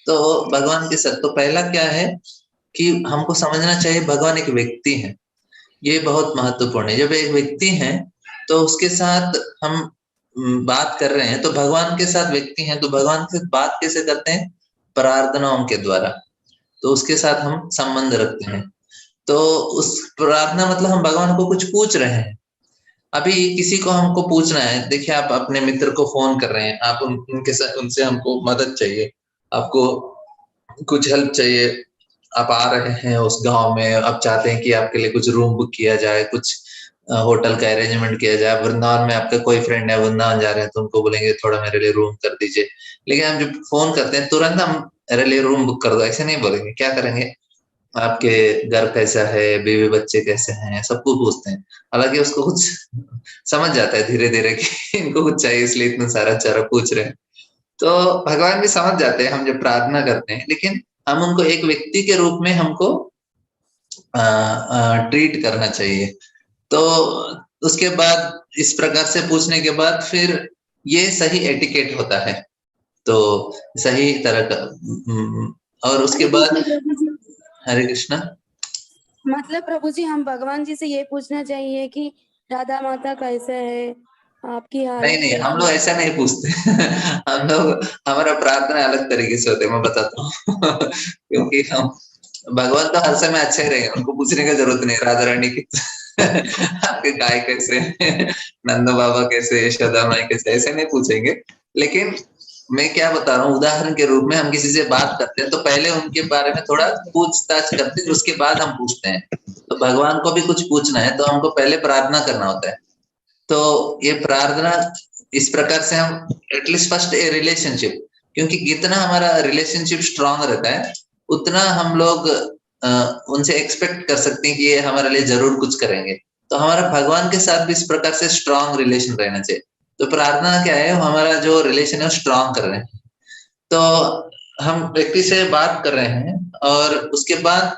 तो भगवान के साथ तो पहला क्या है कि हमको समझना चाहिए भगवान एक व्यक्ति है। ये बहुत महत्वपूर्ण है। जब एक व्यक्ति है तो उसके साथ हम बात कर रहे हैं, तो भगवान के साथ व्यक्ति हैं तो भगवान के साथ बात कैसे करते हैं? प्रार्थनाओं के द्वारा। तो उसके साथ हम संबंध रखते हैं। तो उस प्रार्थना मतलब हम भगवान को कुछ पूछ रहे हैं। अभी किसी को हमको पूछना है, देखिए आप अपने मित्र को फोन कर रहे हैं, आप उनके साथ उनसे हमको मदद चाहिए, आपको कुछ हेल्प चाहिए, आप आ रहे हैं उस गांव में, आप चाहते हैं कि आपके लिए कुछ रूम बुक किया जाए, कुछ होटल का अरेंजमेंट किया जाए। वृंदावन में आपका कोई फ्रेंड है, वृंदावन जा रहे हैं, तो उनको बोलेंगे थोड़ा मेरे लिए रूम कर दीजिए। लेकिन हम जब फोन करते हैं तुरंत हम मेरे लिए रूम बुक कर दो ऐसे नहीं बोलेंगे। क्या करेंगे? आपके घर कैसा है, बीवी बच्चे कैसे हैं, सबको पूछते हैं। हालांकि उसको कुछ समझ जाता है धीरे धीरे कि इनको कुछ चाहिए, इसलिए इतना सारा चारा पूछ रहे हैं। तो भगवान भी समझ जाते हैं हम जब प्रार्थना करते हैं, लेकिन हम उनको एक व्यक्ति के रूप में हमको ट्रीट करना चाहिए। तो उसके बाद इस प्रकार से पूछने के बाद फिर ये सही एटिकेट होता है, तो सही तरह का और उसके बाद हरे कृष्णा। मतलब प्रभु जी हम भगवान जी से ये पूछना चाहिए कि राधा माता कैसे है, आपकी हालत नहीं नहीं, हम कैसी लोग है? ऐसा नहीं पूछते हम लोग, हमारा प्रार्थना अलग तरीके से होते है, मैं बताता हूँ क्योंकि हम भगवान तो हर समय अच्छा ही रहेगा, उनको पूछने का जरूरत नहीं राधा रानी की आपके गाय कैसे, नंद बाबा कैसे, यशोदा माई कैसे, ऐसे नहीं पूछेंगे। लेकिन मैं क्या बता रहा हूँ, उदाहरण के रूप में हम किसी से बात करते हैं तो पहले उनके बारे में थोड़ा पूछताछ करते हैं, उसके बाद हम पूछते हैं। तो भगवान को भी कुछ पूछना है तो हमको पहले प्रार्थना करना होता है। तो ये प्रार्थना इस प्रकार से हम एटलीस्ट फर्स्ट ए रिलेशनशिप, क्योंकि जितना हमारा रिलेशनशिप स्ट्रांग रहता है उतना हम लोग उनसे एक्सपेक्ट कर सकते हैं कि ये हमारे लिए जरूर कुछ करेंगे। तो हमारा भगवान के साथ भी इस प्रकार से स्ट्रांग रिलेशन रहना चाहिए। तो प्रार्थना क्या है, हमारा जो रिलेशन है वो स्ट्रांग कर रहे हैं। तो हम व्यक्ति से बात कर रहे हैं और उसके बाद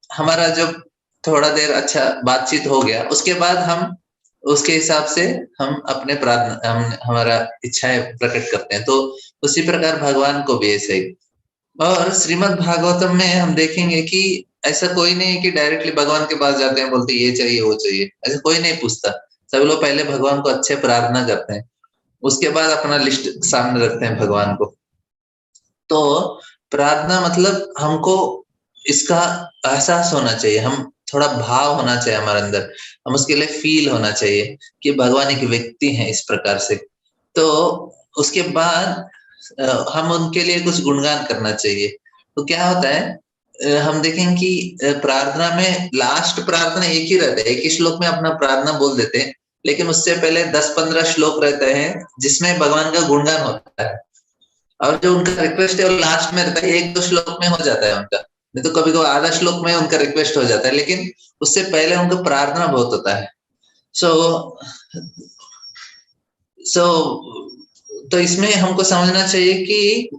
हमारा जब थोड़ा देर अच्छा बातचीत हो गया, उसके बाद हम उसके हिसाब से हम अपने प्रार्थना हमारा इच्छाएं प्रकट करते हैं। तो उसी प्रकार भगवान को भी ऐसे ही। और श्रीमद् भागवतम में हम देखेंगे कि ऐसा कोई नहीं है कि डायरेक्टली भगवान के पास जाते हैं बोलते ये चाहिए वो चाहिए, ऐसा कोई नहीं पूछता। सब लोग पहले भगवान को अच्छे प्रार्थना करते हैं, उसके बाद अपना लिस्ट सामने रखते हैं भगवान को। तो प्रार्थना मतलब हमको इसका एहसास होना चाहिए, हम थोड़ा भाव होना चाहिए हमारे अंदर, हम उसके लिए फील होना चाहिए कि भगवान एक व्यक्ति है इस प्रकार से। तो उसके बाद हम उनके लिए कुछ गुणगान करना चाहिए। तो क्या होता है, हम देखेंगे कि प्रार्थना में लास्ट प्रार्थना एक ही रहता है, एक ही श्लोक में अपना प्रार्थना बोल देते हैं, लेकिन उससे पहले 10-15 श्लोक रहते हैं जिसमें भगवान का गुणगान होता है। और जो उनका रिक्वेस्ट है वो लास्ट में रहता है, 1-2 श्लोक में हो जाता है उनका, नहीं तो कभी कभी आधा श्लोक में उनका रिक्वेस्ट हो जाता है, लेकिन उससे पहले उनका प्रार्थना बहुत होता है। सो तो इसमें हमको समझना चाहिए कि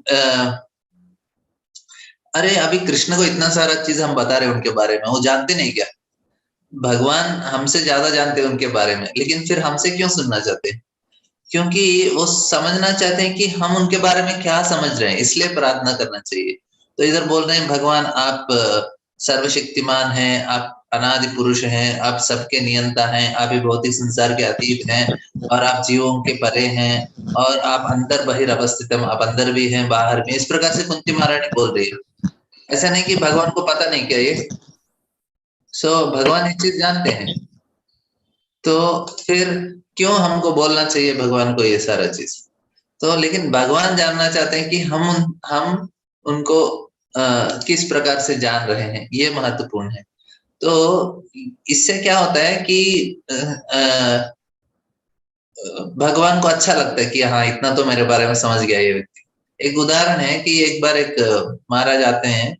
अरे अभी कृष्ण को इतना सारा चीज हम बता रहे हैं उनके बारे में, वो जानते नहीं क्या? भगवान हमसे ज्यादा जानते हैं उनके बारे में, लेकिन फिर हमसे क्यों सुनना चाहते हैं? क्योंकि वो समझना चाहते हैं कि हम उनके बारे में क्या समझ रहे हैं, इसलिए प्रार्थना करना चाहिए। तो इधर बोल रहे हैं भगवान आप सर्वशक्तिमान हैं, आप अनादि पुरुष हैं, आप सबके नियंता हैं, आप ही भौतिक संसार के अतीत हैं और आप जीवों के परे हैं और आप अंदर बहिर अवस्थितम, आप अंदर भी हैं बाहर भी। इस प्रकार से कुंती महारानी बोल रही है। ऐसा नहीं कि भगवान को पता नहीं क्या ये। भगवान ये चीज जानते हैं, तो फिर क्यों हमको बोलना चाहिए भगवान को ये सारा चीज? तो लेकिन भगवान जानना चाहते हैं कि हम उनको किस प्रकार से जान रहे हैं, ये महत्वपूर्ण है। तो इससे क्या होता है कि भगवान को अच्छा लगता है कि हाँ इतना तो मेरे बारे में समझ गया ये व्यक्ति। एक उदाहरण है कि एक बार एक महाराज आते हैं,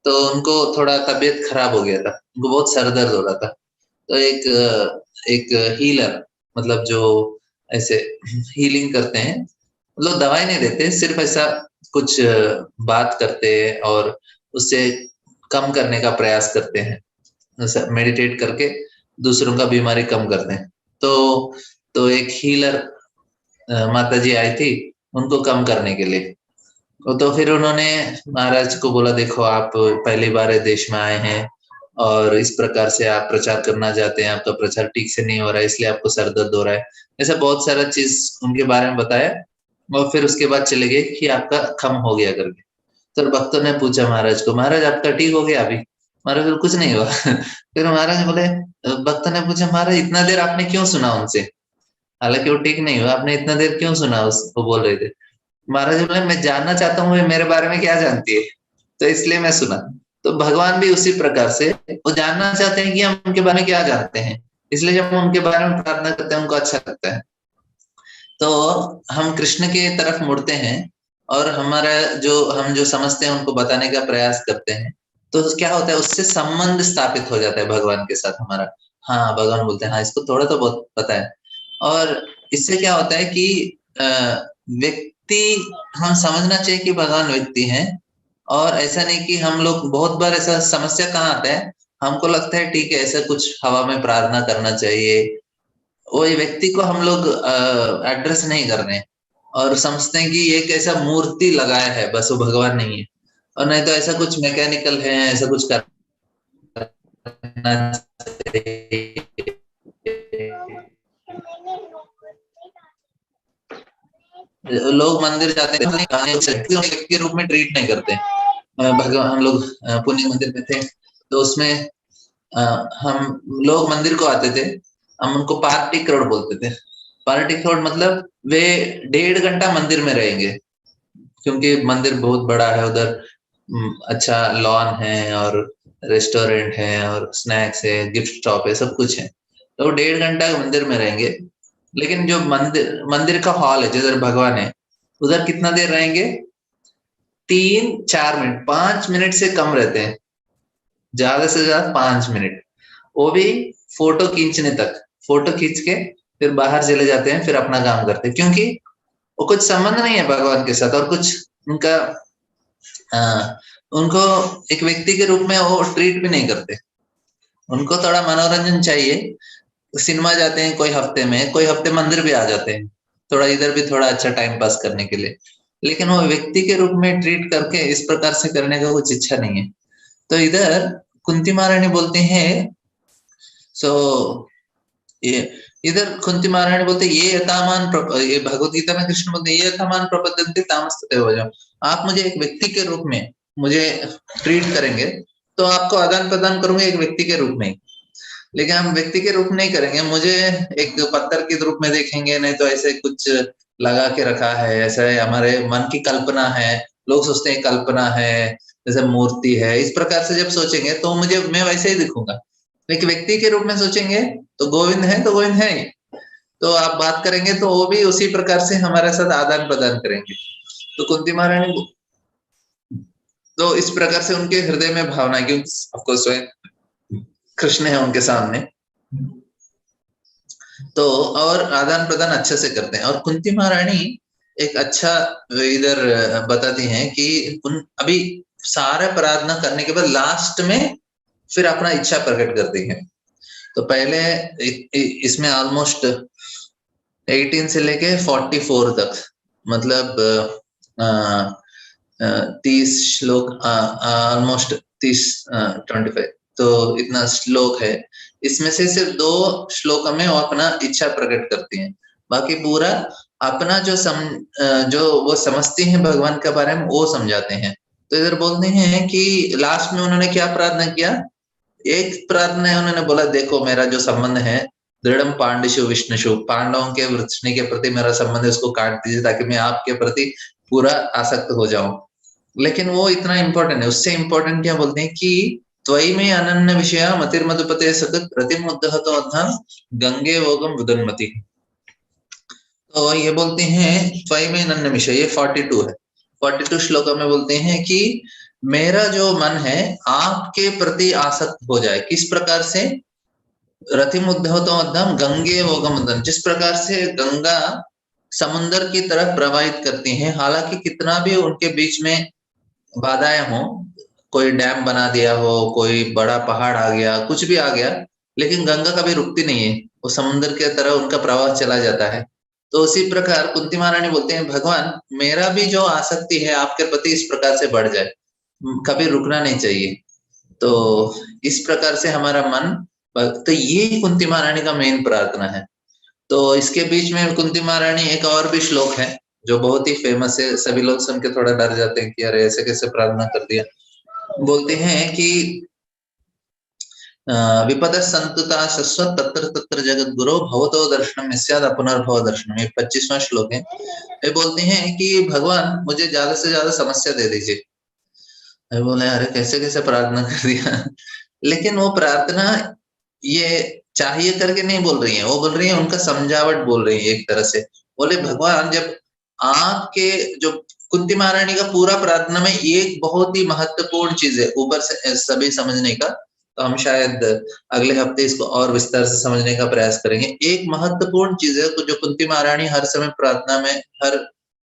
तो उनको थोड़ा तबीयत खराब हो गया था, उनको बहुत सर दर्द हो रहा था। तो एक हीलर, मतलब जो ऐसे हीलिंग करते हैं, मतलब दवाई नहीं देते, सिर्फ ऐसा कुछ बात करते हैं और उससे कम करने का प्रयास करते हैं, मेडिटेट करके दूसरों का बीमारी कम करते हैं। तो एक हीलर माता जी आई थी उनको कम करने के लिए। तो फिर उन्होंने महाराज को बोला, देखो आप पहली बार देश में आए हैं और इस प्रकार से आप प्रचार करना चाहते हैं, आपका प्रचार ठीक से नहीं हो रहा है, इसलिए आपको सर दर्द हो रहा है। ऐसा बहुत सारा चीज उनके बारे में बताया और फिर उसके बाद चले गए कि आपका कम हो गया करके। तो भक्तों ने पूछा महाराज को, महाराज आपका ठीक हो गया अभी? महाराज बोले कुछ नहीं हुआ। फिर महाराज बोले, भक्त ने पूछा, महाराज इतना देर आपने क्यों सुना उनसे, हालांकि वो ठीक नहीं हुआ, आपने इतना देर क्यों सुना? वो बोल रहे थे। महाराज बोले, मैं जानना चाहता हूँ मेरे बारे में क्या जानती है, तो इसलिए मैं सुना। तो भगवान भी उसी प्रकार से वो जानना चाहते हैं कि हम उनके बारे में क्या जानते हैं, इसलिए जब हम उनके बारे में प्रार्थना करते हैं उनको अच्छा लगता है। तो हम कृष्ण के तरफ मुड़ते हैं और हमारा हम जो समझते हैं उनको बताने का प्रयास करते हैं, तो क्या होता है, उससे संबंध स्थापित हो जाता है भगवान के साथ हमारा। हाँ, भगवान बोलते हैं हाँ इसको थोड़ा तो बहुत पता है। और इससे क्या होता है कि व्यक्ति, हम समझना चाहिए कि भगवान व्यक्ति हैं, और ऐसा नहीं कि हम लोग, बहुत बार ऐसा समस्या कहाँ आता है, हमको लगता है ठीक है ऐसा कुछ हवा में प्रार्थना करना चाहिए, वो व्यक्ति को हम लोग एड्रेस नहीं कर रहे हैं और समझते हैं कि एक ऐसा मूर्ति लगाया है, बस वो भगवान नहीं है, और नहीं तो ऐसा कुछ मैकेनिकल है, ऐसा कुछ करना चाहिए। लोग मंदिर जाते हैं व्यक्ति के रूप में ट्रीट नहीं करते। भगवान, हम लोग पुण्य मंदिर में थे तो उसमें हम लोग मंदिर को आते थे, हम उनको पार्टी क्राउड बोलते थे। पार्टी क्राउड मतलब वे 1.5 घंटा मंदिर में रहेंगे, क्योंकि मंदिर बहुत बड़ा है, उधर अच्छा लॉन है और रेस्टोरेंट है और स्नैक्स है, गिफ्ट शॉप है, सब कुछ है। तो 1.5 घंटा मंदिर में रहेंगे, लेकिन जो मंदिर का हॉल है जिधर भगवान है, उधर कितना देर रहेंगे? 3-4 मिनट, 5 मिनट से कम रहते हैं, ज्यादा से ज्यादा 5 मिनट, वो भी फोटो खींचने तक। फोटो खींच के फिर बाहर चले जाते हैं, फिर अपना काम करते हैं, क्योंकि वो कुछ संबंध नहीं है भगवान के साथ, और कुछ उनका उनको एक व्यक्ति के रूप में वो ट्रीट भी नहीं करते। उनको थोड़ा मनोरंजन चाहिए, सिनेमा जाते हैं कोई हफ्ते मंदिर भी आ जाते हैं, थोड़ा इधर भी थोड़ा अच्छा टाइम पास करने के लिए, लेकिन वो व्यक्ति के रूप में ट्रीट करके इस प्रकार से करने का कुछ इच्छा नहीं है। तो इधर कुंती महारानी बोलते हैं, ये इधर कुंती महारानी बोलते ये यथामान, ये भगवत गीता में कृष्ण बोलते ये यथामान प्रपद्यन्ते तामस्तते वजम। आप मुझे एक व्यक्ति के रूप में मुझे ट्रीट करेंगे तो आपको आदान प्रदान करूंगे एक व्यक्ति के रूप में, लेकिन हम व्यक्ति के रूप नहीं करेंगे, मुझे एक पत्थर के रूप में देखेंगे, नहीं तो ऐसे कुछ लगा के रखा है, ऐसा है हमारे मन की कल्पना है, लोग सोचते हैं कल्पना है, जैसे मूर्ति है, इस प्रकार से जब सोचेंगे तो मैं वैसे ही दिखूंगा। लेकिन व्यक्ति के रूप में सोचेंगे तो गोविंद है तो गोविंद है ही, तो आप बात करेंगे तो वो भी उसी प्रकार से हमारे साथ आदान प्रदान करेंगे। तो कुंती महारानी तो इस प्रकार से उनके हृदय में भावना, क्योंकि आपको स्वयं कृष्ण है उनके सामने, तो और आदान प्रदान अच्छे से करते हैं। और कुंती महारानी एक अच्छा इधर बताती हैं कि अभी सारा प्रार्थना करने के बाद लास्ट में फिर अपना इच्छा प्रकट करती है। तो पहले इसमें ऑलमोस्ट 18 से लेके 44 तक, मतलब 30 श्लोक, ऑलमोस्ट 25, तो इतना श्लोक है। इसमें से सिर्फ 2 श्लोक में वो अपना इच्छा प्रकट करती हैं, बाकी पूरा अपना जो वो समझती हैं भगवान के बारे में वो समझाते हैं। तो इधर बोलते हैं कि लास्ट में उन्होंने क्या प्रार्थना किया, एक प्रार्थना है, उन्होंने बोला देखो मेरा जो संबंध है दृढ़म पांडिशु विष्णुषु, पांडवों के वृष्णि के प्रति मेरा संबंध है, उसको काट दीजिए ताकि मैं आपके प्रति पूरा आसक्त हो जाऊं। लेकिन वो इतना इंपॉर्टेंट है, उससे इंपॉर्टेंट क्या बोलते हैं कि त्वयि में अनन्य विषय मतिर्मधुपते सतत प्रतिमुद्धहतो अधम गंगे वोगम बुदन्मति। तो ये बोलते हैं त्वयि में अनन्य विषय, ये 42 है, 42 श्लोक में बोलते हैं कि मेरा जो मन है आपके प्रति आसक्त हो जाए। किस प्रकार से? रतिमुद्धहतोद्धम गंगे वोगम, जिस प्रकार से गंगा समुद्र की तरफ प्रवाहित करती हैं, हालांकि कितना भी उनके बीच में बाधाएं हों, कोई डैम बना दिया हो, कोई बड़ा पहाड़ आ गया, कुछ भी आ गया, लेकिन गंगा कभी रुकती नहीं है, वो समुद्र की तरह उनका प्रवाह चला जाता है। तो उसी प्रकार कुंती महारानी बोलते हैं, भगवान मेरा भी जो आसक्ति है आपके प्रति इस प्रकार से बढ़ जाए, कभी रुकना नहीं चाहिए। तो इस प्रकार से हमारा मन, तो ये कुंती महारानी का मेन प्रार्थना है। तो इसके बीच में कुंती महारानी एक और भी श्लोक है जो बहुत ही फेमस है, सभी लोग सुन के थोड़ा डर जाते हैं कि अरे ऐसे कैसे प्रार्थना कर दिया। बोलते हैं कि विपद संतुता शश्वत तत्र तत्र जगत गुरो भवतो दर्शनम स्याद पुनर्भव दर्शनम, ये 25वां श्लोक है। ये बोलते हैं कि भगवान मुझे ज्यादा से ज्यादा समस्या दे दीजिए। बोले अरे कैसे कैसे प्रार्थना कर दिया। लेकिन वो प्रार्थना ये चाहिए करके नहीं बोल रही है, वो बोल रही है उनका समझावट बोल रही है एक तरह से। बोले भगवान जब आपके जो कुंती महारानी का पूरा प्रार्थना में एक बहुत ही महत्वपूर्ण चीज है, ऊपर से सभी समझने का, तो हम शायद अगले हफ्ते इसको और विस्तार से समझने का प्रयास करेंगे। एक महत्वपूर्ण चीज है जो कुंती महारानी हर समय प्रार्थना में, हर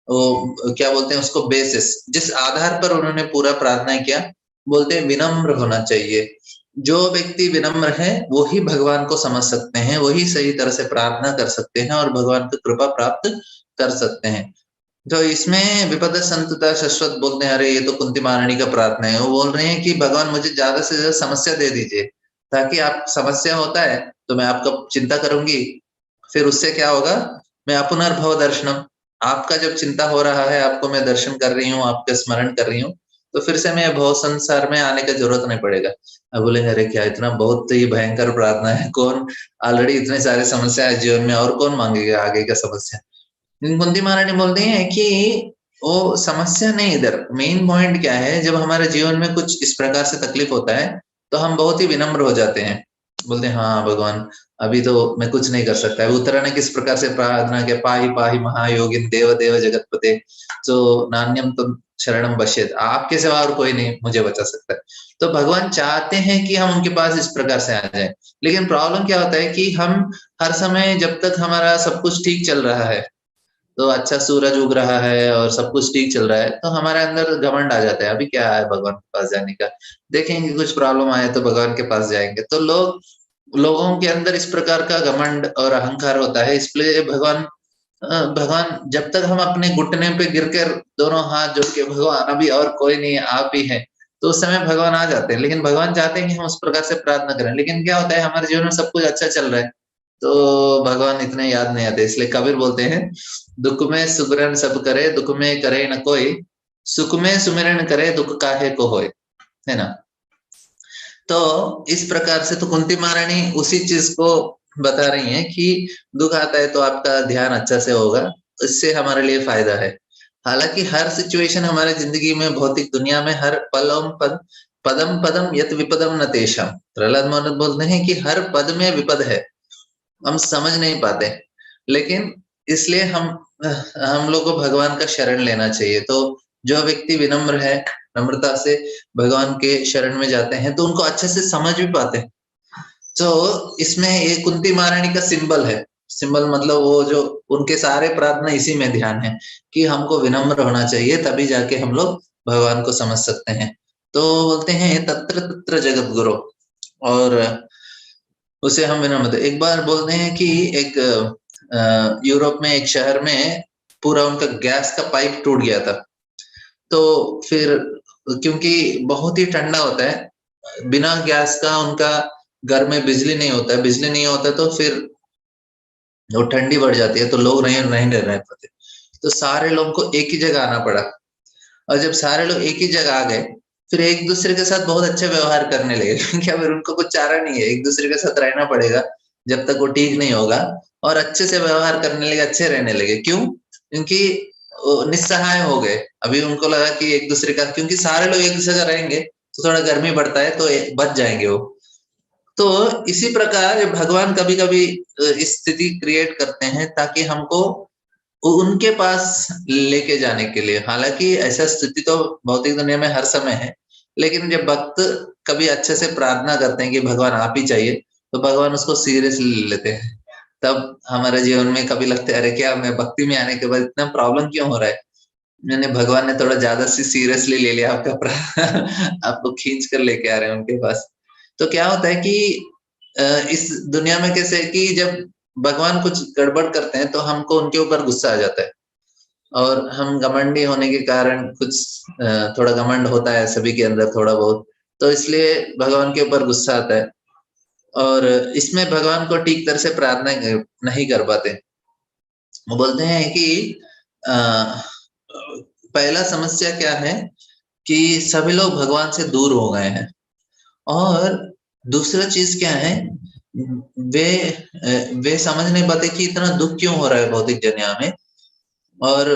वो क्या बोलते हैं उसको, बेसिस, जिस आधार पर उन्होंने पूरा प्रार्थना किया, बोलते हैं विनम्र होना चाहिए। जो व्यक्ति विनम्र है वही भगवान को समझ सकते हैं, वही सही तरह से प्रार्थना कर सकते हैं और भगवान की कृपा प्राप्त कर सकते हैं। तो इसमें विपद संतुता शश्वत बोलते हैं, अरे ये तो कुंती महारानी का प्रार्थना है। वो बोल रहे हैं कि भगवान मुझे ज्यादा से ज्यादा समस्या दे दीजिए, ताकि आप समस्या होता है तो मैं आपका चिंता करूंगी, फिर उससे क्या होगा, मैं अपुनर्भव दर्शनम, आपका जब चिंता हो रहा है, आपको मैं दर्शन कर रही हूँ, आपका स्मरण कर रही हूँ, तो फिर से मैं भव संसार में आने की जरूरत नहीं पड़ेगा। अब बोलेंगे अरे क्या इतना बहुत ही भयंकर प्रार्थना है, कौन ऑलरेडी इतने सारे समस्या है जीवन में, और कौन मांगेगा आगे का समस्या। कुंती महारानी बोलती हैं कि वो समस्या नहीं, इधर मेन पॉइंट क्या है, जब हमारे जीवन में कुछ इस प्रकार से तकलीफ होता है तो हम बहुत ही विनम्र हो जाते हैं, बोलते हैं हाँ भगवान अभी तो मैं कुछ नहीं कर सकता है। उत्तरा ने किस प्रकार से प्रार्थना किया, पाहि पाहि महायोगिन देव देव जगतपते, तो नान्यम तुम शरणम बश्येत, आपके सिवा और कोई नहीं मुझे बचा सकता है। तो भगवान चाहते हैं कि हम उनके पास इस प्रकार से आ जाए, लेकिन प्रॉब्लम क्या होता है कि हम हर समय, जब तक हमारा सब कुछ ठीक चल रहा है, तो अच्छा सूरज उग रहा है और सब कुछ ठीक चल रहा है, तो हमारे अंदर घमंड आ जाता है, अभी क्या है भगवान के पास जाने का, देखेंगे कुछ प्रॉब्लम आए तो भगवान के पास जाएंगे। तो लोगों के अंदर इस प्रकार का घमंड और अहंकार होता है। इसलिए भगवान जब तक हम अपने घुटने पे गिरकर दोनों हाथ जोड़ के भगवान अभी और कोई नहीं है आप ही हैं, तो उस समय भगवान आ जाते हैं। लेकिन भगवान चाहते हैं कि हम उस प्रकार से प्रार्थना करें, लेकिन क्या होता है हमारे जीवन में सब कुछ अच्छा चल रहा है तो भगवान इतने याद नहीं आते। इसलिए कबीर बोलते हैं, दुख में सुमिरन सब करे, दुख में करे न कोई, सुख में सुमिरन करे, दुख काहे को होए, है ना। तो इस प्रकार से तो कुंती महारानी उसी चीज को बता रही हैं कि दुख आता है तो आपका ध्यान अच्छा से होगा, इससे हमारे लिए फायदा है। हालांकि हर सिचुएशन हमारे जिंदगी में, भौतिक दुनिया में, हर पदम पदम यत विपदम न तेषाम, प्रहलाद महाराज बोलते हैं कि हर पद में विपद है, हम समझ नहीं पाते, लेकिन इसलिए हम लोग को भगवान का शरण लेना चाहिए। तो जो व्यक्ति विनम्र है, नम्रता से भगवान के शरण में जाते हैं, तो उनको अच्छे से समझ भी पाते हैं। तो इसमें ये कुंती महारानी का सिंबल है, सिंबल मतलब वो जो उनके सारे प्रार्थना इसी में ध्यान है कि हमको विनम्र होना चाहिए, तभी जाके हम लोग भगवान को समझ सकते हैं। तो बोलते हैं तत्र तत्र जगत गुरु, और उसे हम विनम्र। एक बार बोलते हैं कि एक यूरोप में एक शहर में पूरा उनका गैस का पाइप टूट गया था। तो फिर क्योंकि बहुत ही ठंडा होता है, बिना गैस का उनका घर में बिजली नहीं होता है, बिजली नहीं होता तो फिर वो ठंडी बढ़ जाती है, तो लोग नहीं रह पाते। तो सारे लोगों को एक ही जगह आना पड़ा, और जब सारे लोग एक ही जगह आ गए, फिर एक दूसरे के साथ बहुत अच्छा व्यवहार करने लगे क्योंकि फिर उनको कुछ चारा नहीं है, एक दूसरे के साथ रहना पड़ेगा जब तक वो ठीक नहीं होगा, और अच्छे से व्यवहार करने लगे, अच्छे रहने लगे। क्यों? क्योंकि निस्सहाय हो गए। अभी उनको लगा कि एक दूसरे का, क्योंकि सारे लोग एक दूसरे का रहेंगे तो थोड़ा गर्मी बढ़ता है तो बच जाएंगे वो। तो इसी प्रकार भगवान कभी कभी इस स्थिति क्रिएट करते हैं ताकि हमको उनके पास लेके जाने के लिए। हालांकि ऐसा स्थिति तो भौतिक दुनिया में हर समय है, लेकिन जब भक्त कभी अच्छे से प्रार्थना करते हैं कि भगवान आप ही चाहिए, तो भगवान उसको सीरियसली ले लेते हैं। तब हमारे जीवन में कभी लगता है अरे क्या मैं भक्ति में आने के बाद इतना प्रॉब्लम क्यों हो रहा है, मैंने भगवान ने थोड़ा ज्यादा सीरियसली ले लिया आपका आपको खींच कर लेके आ रहे हैं उनके पास। तो क्या होता है कि इस दुनिया में कैसे है कि जब भगवान कुछ गड़बड़ करते हैं तो हमको उनके ऊपर गुस्सा आ जाता है, और हम घमंडी होने के कारण कुछ थोड़ा घमंड होता है सभी के अंदर थोड़ा बहुत, तो इसलिए भगवान के ऊपर गुस्सा आता है और इसमें भगवान को ठीक तरह से प्रार्थना नहीं कर पाते। वो बोलते हैं कि अ, पहला समस्या क्या है कि सभी लोग भगवान से दूर हो गए हैं, और दूसरा चीज क्या है, वे वे समझ नहीं पाते कि इतना दुख क्यों हो रहा है भौतिक दुनिया में, और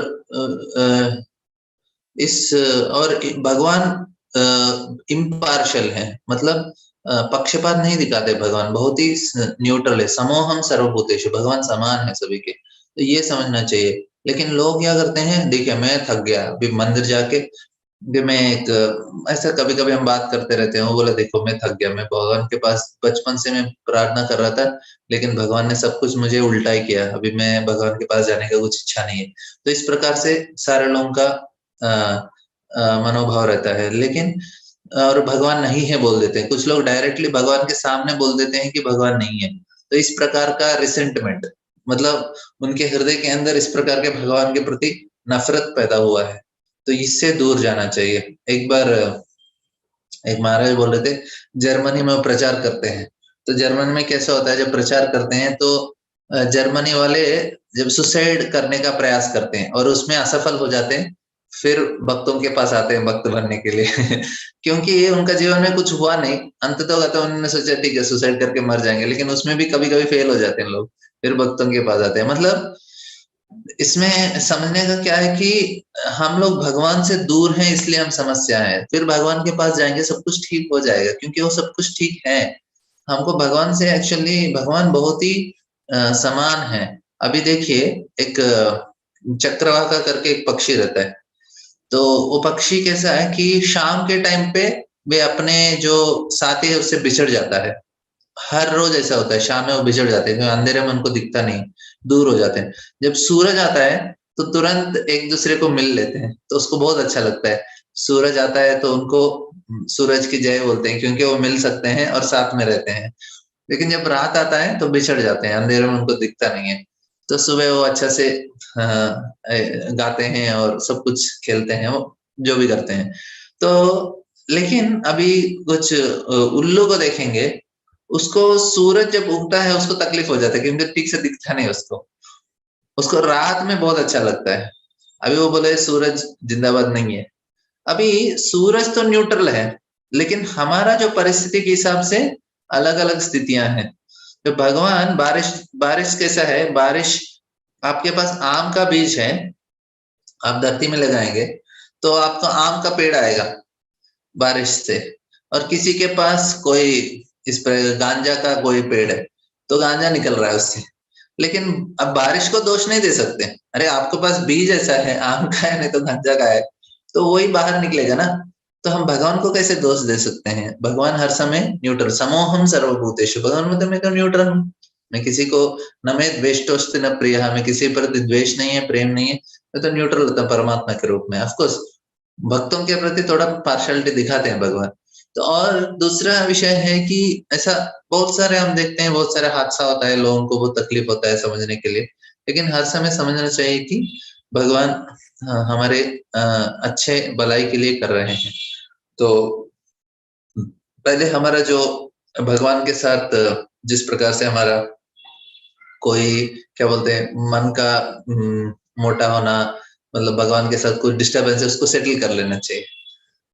इस और भगवान इम्पार्शल है, मतलब पक्षपात नहीं दिखाते भगवान, बहुत ही न्यूट्रल है। समोहम सर्वभूतेषु, भगवान समान है सभी के, तो ये समझना चाहिए। लेकिन लोग क्या करते हैं, देखिए मैं थक गया अभी मंदिर जाके, कि मैं एक ऐसा कभी कभी हम बात करते रहते हैं, वो बोला देखो मैं थक गया, मैं भगवान के पास बचपन से मैं प्रार्थना कर रहा था, लेकिन भगवान ने सब कुछ मुझे उल्टा ही किया, अभी मैं भगवान के पास जाने का कुछ इच्छा नहीं है। तो इस प्रकार से सारे लोगों का मनोभाव रहता है। लेकिन और भगवान नहीं है बोल देते हैं, कुछ लोग डायरेक्टली भगवान के सामने बोल देते हैं कि भगवान नहीं है। तो इस प्रकार का रिसेंटमेंट, मतलब उनके हृदय के अंदर इस प्रकार के भगवान के प्रति नफरत पैदा हुआ है, तो इससे दूर जाना चाहिए। एक बार एक महाराज बोल रहे थे, जर्मनी में वो प्रचार करते हैं, तो जर्मनी में कैसा होता है जब प्रचार करते हैं तो जर्मनी वाले जब सुसाइड करने का प्रयास करते हैं और उसमें असफल हो जाते हैं, फिर भक्तों के पास आते हैं भक्त बनने के लिए क्योंकि उनका जीवन में कुछ हुआ नहीं, अंततः तो उन्होंने सोचा ठीक है सुसाइड करके मर जाएंगे, लेकिन उसमें भी कभी कभी फेल हो जाते हैं लोग, फिर भक्तों के पास आते हैं। मतलब इसमें समझने का क्या है कि हम लोग भगवान से दूर हैं, इसलिए हम समस्या है, फिर भगवान के पास जाएंगे सब कुछ ठीक हो जाएगा, क्योंकि वो सब कुछ ठीक है। हमको भगवान से एक्चुअली भगवान बहुत ही समान है। अभी देखिए एक चक्रवाका करके एक पक्षी रहता है, तो वो पक्षी कैसा है कि शाम के टाइम पे वे अपने जो साथी है उससे बिछड़ जाता है। हर रोज ऐसा होता है, शाम में वो बिछड़ जाते हैं, क्योंकि अंधेरे में उनको दिखता नहीं, दूर हो जाते हैं। जब सूरज आता है तो तुरंत एक दूसरे को मिल लेते हैं, तो उसको बहुत अच्छा लगता है। सूरज आता है तो उनको सूरज की जय बोलते हैं, क्योंकि वो मिल सकते हैं और साथ में रहते हैं। लेकिन जब रात आता है तो बिछड़ जाते हैं, अंधेरे में उनको दिखता नहीं है। तो सुबह वो अच्छा से गाते हैं और सब कुछ खेलते हैं, वो जो भी करते हैं। तो लेकिन अभी कुछ उल्लू को देखेंगे, उसको सूरज जब उगता है उसको तकलीफ हो जाता है, क्योंकि ठीक से दिखता नहीं उसको, उसको रात में बहुत अच्छा लगता है। अभी वो बोले सूरज जिंदाबाद नहीं है, अभी सूरज तो न्यूट्रल है, लेकिन हमारा जो परिस्थिति के हिसाब से अलग अलग स्थितियां हैं। तो भगवान बारिश, बारिश कैसा है, बारिश आपके पास आम का बीज है, आप धरती में लगाएंगे तो आपको आम का पेड़ आएगा बारिश से, और किसी के पास कोई इस पर गांजा का कोई पेड़ है तो गांजा निकल रहा है उससे। लेकिन अब बारिश को दोष नहीं दे सकते, अरे आपके पास बीज ऐसा है, आम का है नहीं तो गांजा का है, तो वही बाहर निकलेगा ना। तो हम भगवान को कैसे दोष दे सकते हैं, भगवान हर समय न्यूट्रल, समोहम सर्वभूतेषु, भगवान मतलब मैं तो न्यूट्रल हूँ, मैं किसी को न मैं द्वेष्टोस्ति न प्रिय, हमें किसी पर द्वेष नहीं है, प्रेम नहीं है, मैं तो न्यूट्रल होता परमात्मा के रूप में। ऑफकोर्स भक्तों के प्रति थोड़ा पार्शलिटी दिखाते हैं भगवान। तो और दूसरा विषय है कि ऐसा बहुत सारे हम देखते हैं, बहुत सारे हादसा होता है, लोगों को बहुत तकलीफ होता है समझने के लिए, लेकिन हर समय समझना चाहिए कि भगवान हमारे अच्छे भलाई के लिए कर रहे हैं। तो पहले हमारा जो भगवान के साथ जिस प्रकार से हमारा कोई क्या बोलते हैं मन का मोटा होना, मतलब भगवान के साथ कोई डिस्टर्बेंस है उसको सेटल कर लेना चाहिए।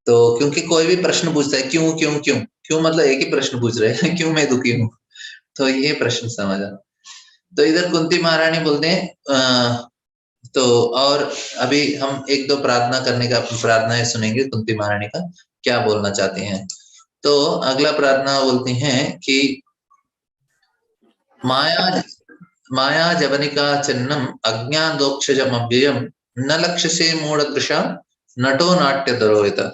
तो क्योंकि कोई भी प्रश्न पूछता है क्यों क्यों क्यों क्यों, मतलब एक ही प्रश्न पूछ रहे हैं क्यों मैं दुखी हूँ, तो ये प्रश्न समझा। तो इधर कुंती महारानी बोलते हैं तो और अभी हम एक दो प्रार्थना करने का प्रार्थनाएं सुनेंगे कुंती महारानी का क्या बोलना चाहती हैं। तो अगला प्रार्थना बोलती हैं कि माया माया जवनिका चिन्नम अज्ञानदोक्षजमव्ययम न लक्ष्य से मूढ़ दृशा नटो नाट्य दरोहिता।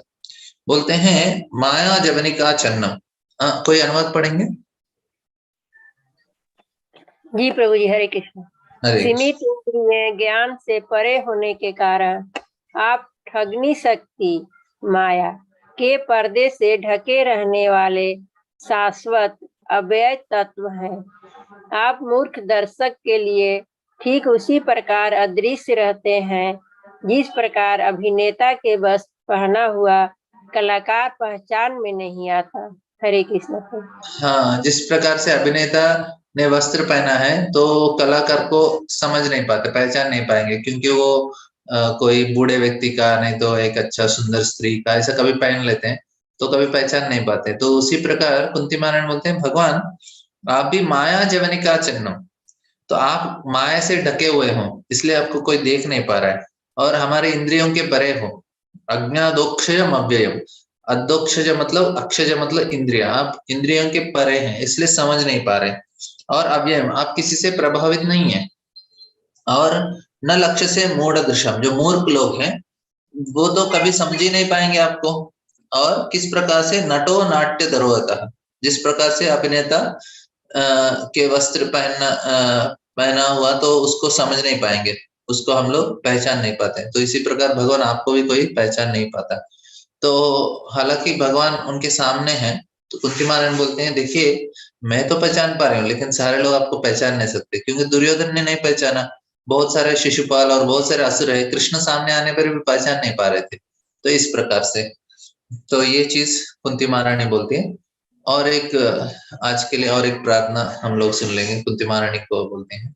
बोलते हैं माया जवनिका चन्नम, कोई अनुवाद पढ़ेंगे? जी प्रभु जी, हरे कृष्ण। हरे सीमित इंद्रिय ज्ञान से परे होने के कारण आप ठगनी शक्ति माया के पर्दे से ढके रहने वाले शाश्वत अव्यय तत्व हैं। आप मूर्ख दर्शक के लिए ठीक उसी प्रकार अदृश्य रहते हैं जिस प्रकार अभिनेता के वस्त्र पहना हुआ कलाकार पहचान में नहीं आता। हरे कृष्ण। हाँ, जिस प्रकार से अभिनेता ने वस्त्र पहना है तो कलाकार को समझ नहीं पाते, पहचान नहीं पाएंगे, क्योंकि वो कोई बूढ़े व्यक्ति का, नहीं तो एक अच्छा सुंदर स्त्री का ऐसा कभी पहन लेते हैं तो कभी पहचान नहीं पाते। तो उसी प्रकार कुंती महारानी बोलते हैं, भगवान आप भी माया जवनिका चिन्ह, तो आप माया से ढके हुए हो इसलिए आपको कोई देख नहीं पा रहा है, और हमारे इंद्रियों के परे हो। अज्ञादोक्षयम अव्ययम, अदोक्षज मतलब अक्षज मतलब इंद्रिया, आप इंद्रियों के परे हैं इसलिए समझ नहीं पा रहे, और अव्ययम आप किसी से प्रभावित नहीं है, और न लक्ष्य से मूढ़ दृश्यम, जो मूर्ख लोग हैं वो तो कभी समझ ही नहीं पाएंगे आपको। और किस प्रकार से नटो नाट्य दरोहता, जिस प्रकार से अभिनेता के वस्त्र पहना हुआ तो उसको समझ नहीं पाएंगे, उसको हम लोग पहचान नहीं पाते। तो इसी प्रकार भगवान आपको भी कोई पहचान नहीं पाता। तो हालांकि भगवान उनके सामने हैं, तो कुंती महारानी बोलते हैं, देखिए मैं तो पहचान पा रही हूँ लेकिन सारे लोग आपको पहचान नहीं सकते, क्योंकि दुर्योधन ने नहीं पहचाना, बहुत सारे शिशुपाल और बहुत सारे असुर है, कृष्ण सामने आने पर भी पहचान नहीं पा रहे थे। तो इस प्रकार से तो ये चीज कुंती महारानी बोलती है। और एक आज के लिए और एक प्रार्थना हम लोग सुन लेंगे, कुंती महारानी को बोलते हैं,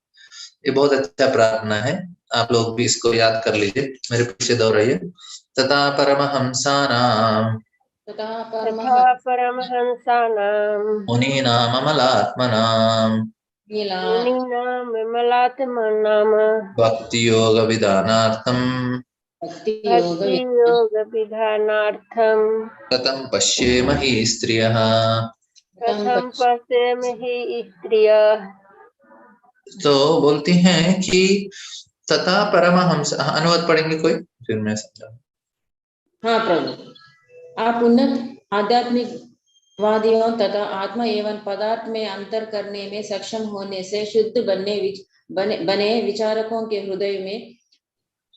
ये बहुत अच्छा प्रार्थना है, आप लोग भी इसको याद कर लीजिए, मेरे पीछे दोहराइए। तथा परमहंसानां तथा परमहंसानां मुनीनां अमलात्मनां मुनीनां विमलात्मनां भक्ति योग विधानार्थं भक्ति योग विधानार्थं कथं पश्येमहि स्त्रियः। कथं पश्येमहि स्त्रियः। तो बोलती हैं कि तथा परमहंस, अनुवाद पढ़ेंगे कोई, फिर मैं समझाऊं। हाँ प्रभु, आप उन्नत आध्यात्मिक वादियों तथा आत्मा एवं पदार्थ में अंतर करने में सक्षम होने से शुद्ध बने विचारकों के हृदय में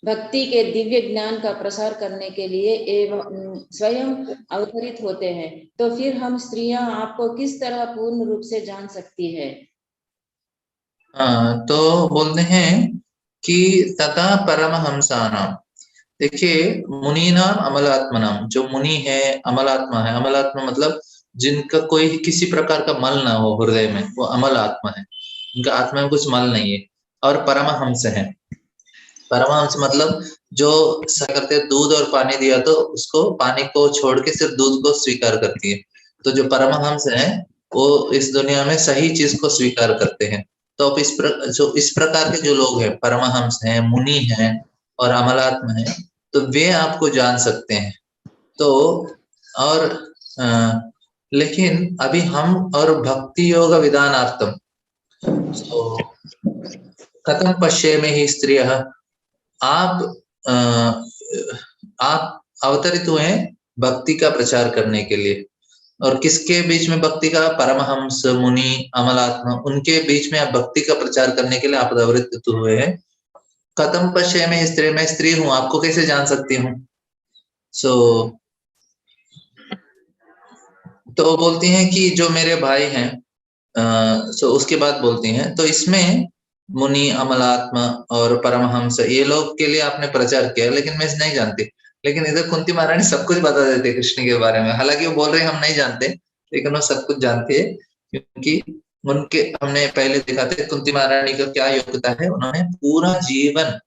भक्ति के दिव्य ज्ञान का प्रसार करने के लिए एवं स्वयं अवतरित होते हैं, तो फिर हम स्त्रियां आपको किस तरह पूर्ण रूप से जान सकती है। तो बोलते हैं कि तथा परमहंसानां, देखिए मुनीनाम अमलात्मनाम, जो मुनि है अमलात्मा है, अमलात्मा मतलब जिनका कोई किसी प्रकार का मल ना हो हृदय में, वो अमल आत्मा है, उनका आत्मा में कुछ मल नहीं है। और परमहंस है, परमहंस मतलब जो करते दूध और पानी दिया तो उसको पानी को छोड़ के सिर्फ दूध को स्वीकार करती है। तो जो परमहंस है वो इस दुनिया में सही चीज को स्वीकार करते हैं। तो अब इस प्रकार के जो लोग हैं, परमहंस हैं, मुनि हैं और अमलात्मा है, तो वे आपको जान सकते हैं। तो और लेकिन अभी हम और भक्ति योग विधानार्थम, तो कथम पश्येमहि स्त्रियः, आप अवतरित हुए हैं भक्ति का प्रचार करने के लिए, और किसके बीच में भक्ति का, परमहंस, मुनि, अमलात्मा, उनके बीच में आप भक्ति का प्रचार करने के लिए आप अवतरित हुए हैं। कथम पश्येमहि स्त्री, मैं स्त्री हूं, आपको कैसे जान सकती हूँ। तो बोलती हैं कि जो मेरे भाई हैं, उसके बाद बोलती हैं, तो इसमें मुनि, अमलात्मा और परमहंस, ये लोग के लिए आपने प्रचार किया, लेकिन मैं नहीं जानती। लेकिन इधर कुंती महारानी सब कुछ बता देते कृष्ण के बारे में, हालांकि वो बोल रहे हम नहीं जानते, लेकिन वो सब कुछ जानती है, क्योंकि उनके हमने पहले देखा था कुंती महारानी का क्या योग्यता है, उन्होंने पूरा जीवन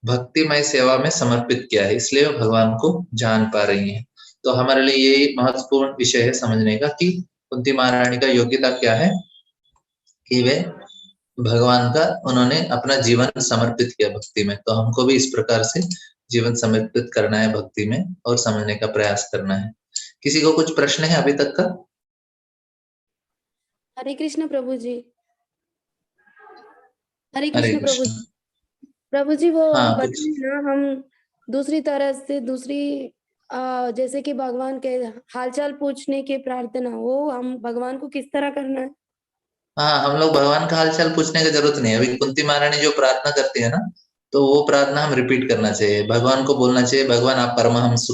भक्तिमय सेवा में समर्पित किया है, इसलिए वो भगवान को जान पा रही है। तो हमारे लिए यही महत्वपूर्ण विषय है समझने का कि कुंती महारानी का योग्यता क्या है, कि वे भगवान का उन्होंने अपना जीवन समर्पित किया भक्ति में। तो हमको भी इस प्रकार से जीवन समर्पित करना है भक्ति में और समझने का प्रयास करना है। किसी को कुछ प्रश्न है अभी तक का? हरे कृष्ण प्रभु जी। हरे हरे कृष्ण प्रभु कृष्ण। प्रभु जी, वो हाँ, आप बताइए ना, हम दूसरी तरह से जैसे कि भगवान के हालचाल पूछने की प्रार्थना, वो हम भगवान को किस तरह करना है? हाँ, हम लोग भगवान का हालचाल पूछने की जरूरत नहीं है। अभी कुंती महारानी जो प्रार्थना करती है ना, तो वो प्रार्थना हम रिपीट करना चाहिए। भगवान को बोलना चाहिए, भगवान आप परमहंस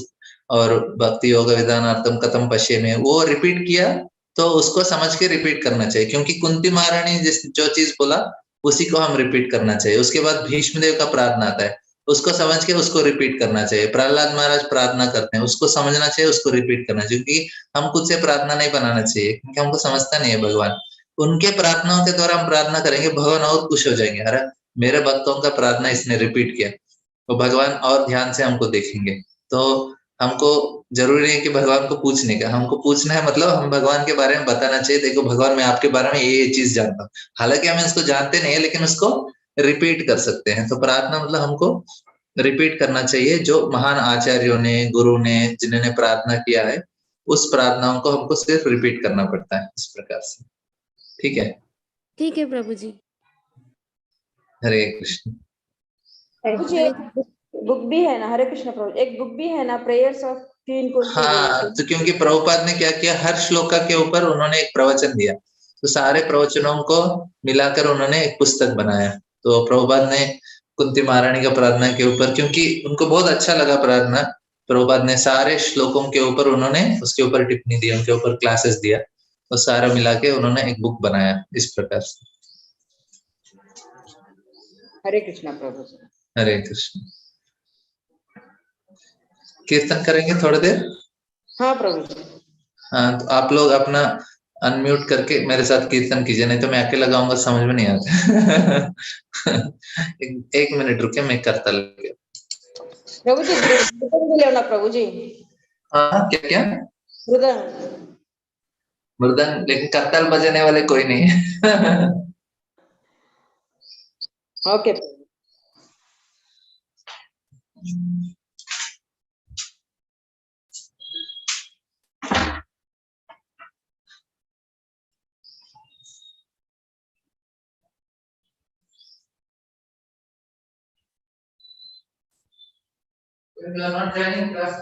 और भक्ति योग विधानार्थम कथम पश्ये में, वो रिपीट किया तो उसको समझ के रिपीट करना चाहिए, क्योंकि कुंती महारानी जिस जो चीज बोला उसी को हम रिपीट करना चाहिए। उसके बाद भीष्मदेव का प्रार्थना आता है, उसको समझ के उसको रिपीट करना चाहिए। प्रहलाद महाराज प्रार्थना करते हैं, उसको समझना चाहिए, उसको रिपीट करना चाहिए, क्योंकि हम खुद से प्रार्थना नहीं बनाना चाहिए, क्योंकि हमको समझता नहीं है भगवान। उनके प्रार्थनाओं के द्वारा हम प्रार्थना करेंगे, भगवान और खुश हो जाएंगे, अरे मेरे भक्तों का प्रार्थना इसने रिपीट किया, तो भगवान और ध्यान से हमको देखेंगे। तो हमको जरूरी नहीं कि भगवान को पूछने का, हमको पूछना है मतलब हम भगवान के बारे में बताना चाहिए, देखो भगवान मैं आपके बारे में ये चीज जानता हूँ, हालांकि हम इसको जानते नहीं है लेकिन उसको रिपीट कर सकते हैं। तो प्रार्थना मतलब हमको रिपीट करना चाहिए, जो महान आचार्यों ने, गुरु ने, जिन्होंने प्रार्थना किया है, उस प्रार्थनाओं को हमको सिर्फ रिपीट करना पड़ता है इस प्रकार से। ठीक है, ठीक है प्रभु जी। हरे कृष्ण। मुझे एक बुक भी है ना, हरे कृष्ण प्रभु, एक बुक भी है ना, प्रेयर्स ऑफ क्वीन कुंती। हाँ, तो क्योंकि प्रभुपाद ने क्या किया, हर श्लोका के ऊपर उन्होंने एक प्रवचन दिया, तो सारे प्रवचनों को मिलाकर उन्होंने एक पुस्तक बनाया। तो प्रभुपाद ने कुंती महारानी का प्रार्थना के ऊपर, क्योंकि उनको बहुत अच्छा लगा प्रार्थना, प्रभुपाद ने सारे श्लोकों के ऊपर उन्होंने उसके ऊपर टिप्पणी दी, उनके ऊपर क्लासेस दिया, तो सारा मिला के उन्होंने एक बुक बनाया इस प्रकार से। हरे कृष्ण प्रभु जी। हरे कृष्ण। कीर्तन करेंगे थोड़ी देर। हाँ प्रभु जी। हाँ, तो आप लोग अपना अनम्यूट करके मेरे साथ कीर्तन कीजिए, नहीं तो मैं अकेला गाऊंगा समझ में नहीं आता। एक मिनट रुके, मैं करता लगे। प्रभु जी मृदंग भी लेना प्रभु जी। हाँ, क्या क्या? मृदंग। मृदंग, लेकिन करताल बजाने वाले कोई नहीं है। Okay. You are not joining class.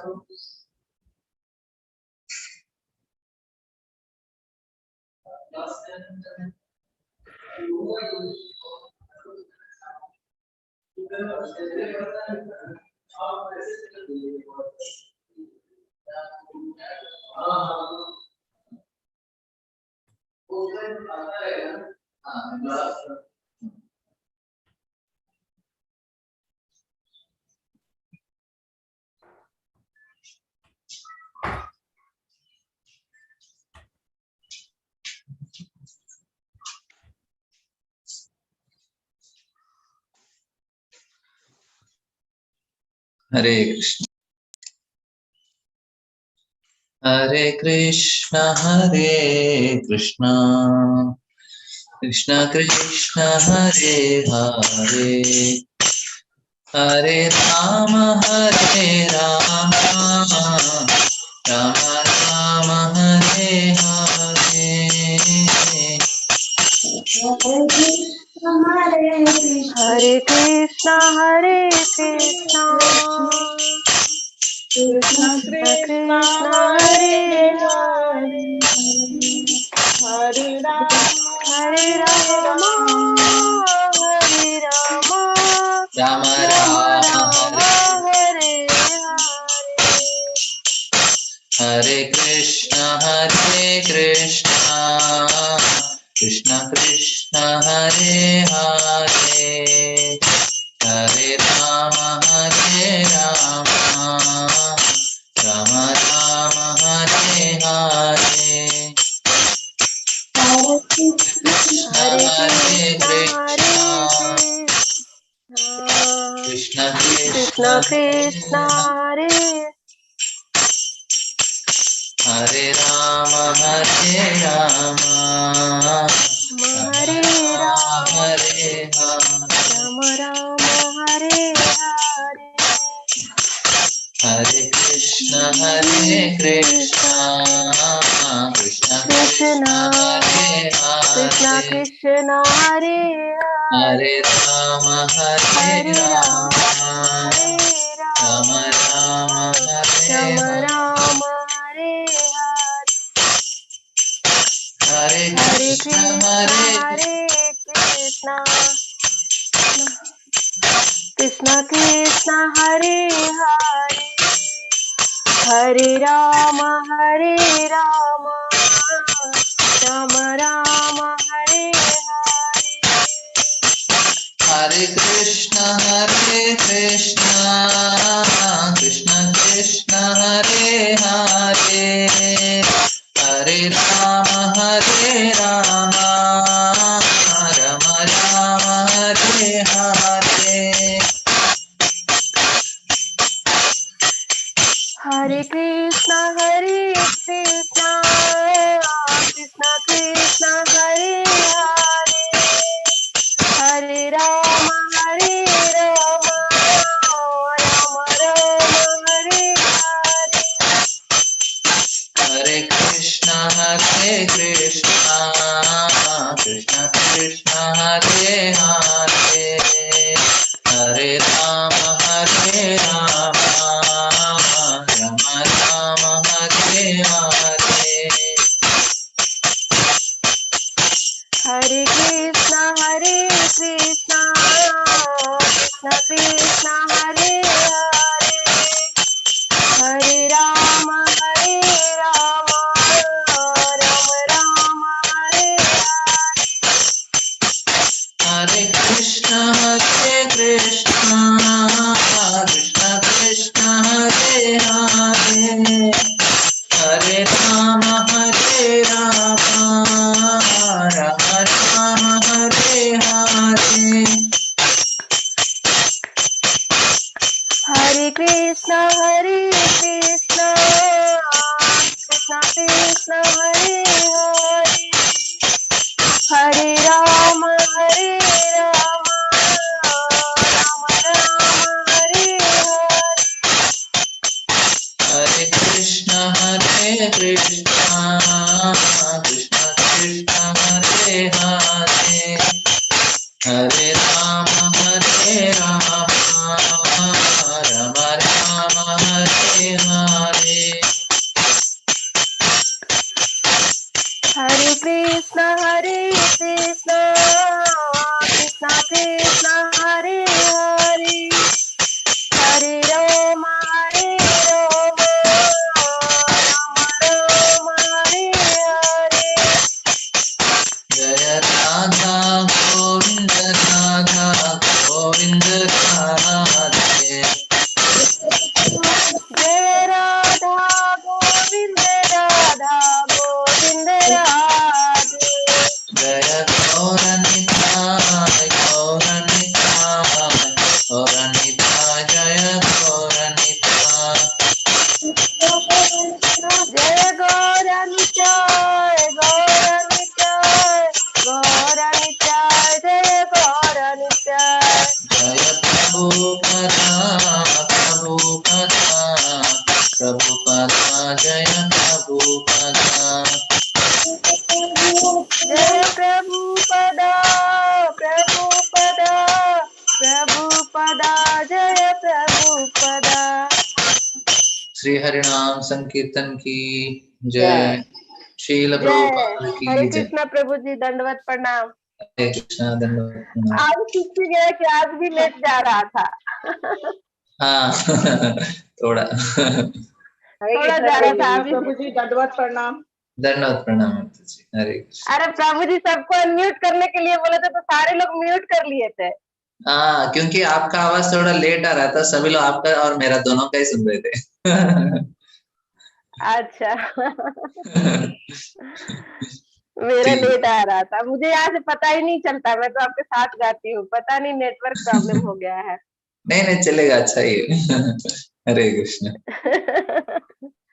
हरे कृष्ण। हरे कृष्ण कृष्ण कृष्ण हरे हरे, हरे राम राम राम हरे हरे। हरे कृष्णा कृष्ण कृष्ण हरे हरे, हरे हरे राम राम राम राम हरे हरे कृष्ण कृष्ण कृष्ण हरे हरे, हरे राम राम राम हरे हरे। हरे कृष्ण कृष्ण कृष्ण हरे, हरे राम राम हरे राम हरे हरे। राम हरे हरे, हरे कृष्ण कृष्ण कृष्ण हरे कृष्ण हरे, कृष्ण हरे हरे राम हरे राम राम राम हरे राम हरे। राम हरे हरे हरे कृष्ण कृष्ण कृष्ण कृष्ण हरे हरे हरे राम राम राम हरे हरे। हरे कृष्ण कृष्ण कृष्ण हरे हरे हरे राम राम राम हरे हरे। हरे कृष्ण कृष्ण कृष्ण हरे हरे हरे राम राम राम हरे हरे। हरे कृष्ण कृष्ण कृष्ण हरे हरे हरे राम राम राम हरे हरे। हरे कृष्ण कृष्ण कृष्ण हरे हरे हरे राम राम राम हरे हरे। हरे कृष्ण कृष्ण कृष्ण हरे हरे हरे राम राम राम हरे हरे। हरे कृष्ण कृष्ण कृष्ण हरे हरे हरे राम राम राम हरे हरे। हरे कृष्ण कृष्ण कृष्ण हरे हरे हरे राम राम राम हरे हरे। हरे कृष्ण कृष्ण कृष्ण हरे हरे हरे राम राम राम हरे हरे। जय राधा गोविंद गोविंद राधे। जय राधा गोविंद राधे। जय गौरनिताय गौरनिताय जय गौरनिताय। जय गौरनिताय जय गौरनिताय। जय प्रभुपदा जय प्रभुपदा। जय प्रभुपदा जय प्रभुपदा। श्री हरिनाम संकीर्तन की जय। शील जय प्रभुपाद हरे की जय। कृष्णा प्रभु जी, दंडवत प्रणाम। हरे कृष्णा दंडवत प्रणाम। आज किसी गया कि आज भी लेट जा रहा था। हाँ थोड़ा थोड़ा जा रहा था अभी। प्रभु जी दंडवत प्रणाम। दंडवत प्रणाम माता जी। हरे कृष्ण। अरे प्रभु जी सबको अनम्यूट करने के लिए बोले थे तो सारे लोग म्यूट कर लिए थे। हाँ क्योंकि आपका आवाज थोड़ा लेट आ रहा था, सभी लोग आपका और मेरा दोनों का ही सुन रहे थे। अच्छा मेरा ठीक। लेट आ रहा था, मुझे यहाँ से पता ही नहीं चलता, मैं तो आपके साथ गाती हूँ, पता नहीं नेटवर्क प्रॉब्लम हो गया है। नहीं नहीं चलेगा, अच्छा ही है। हरे कृष्ण।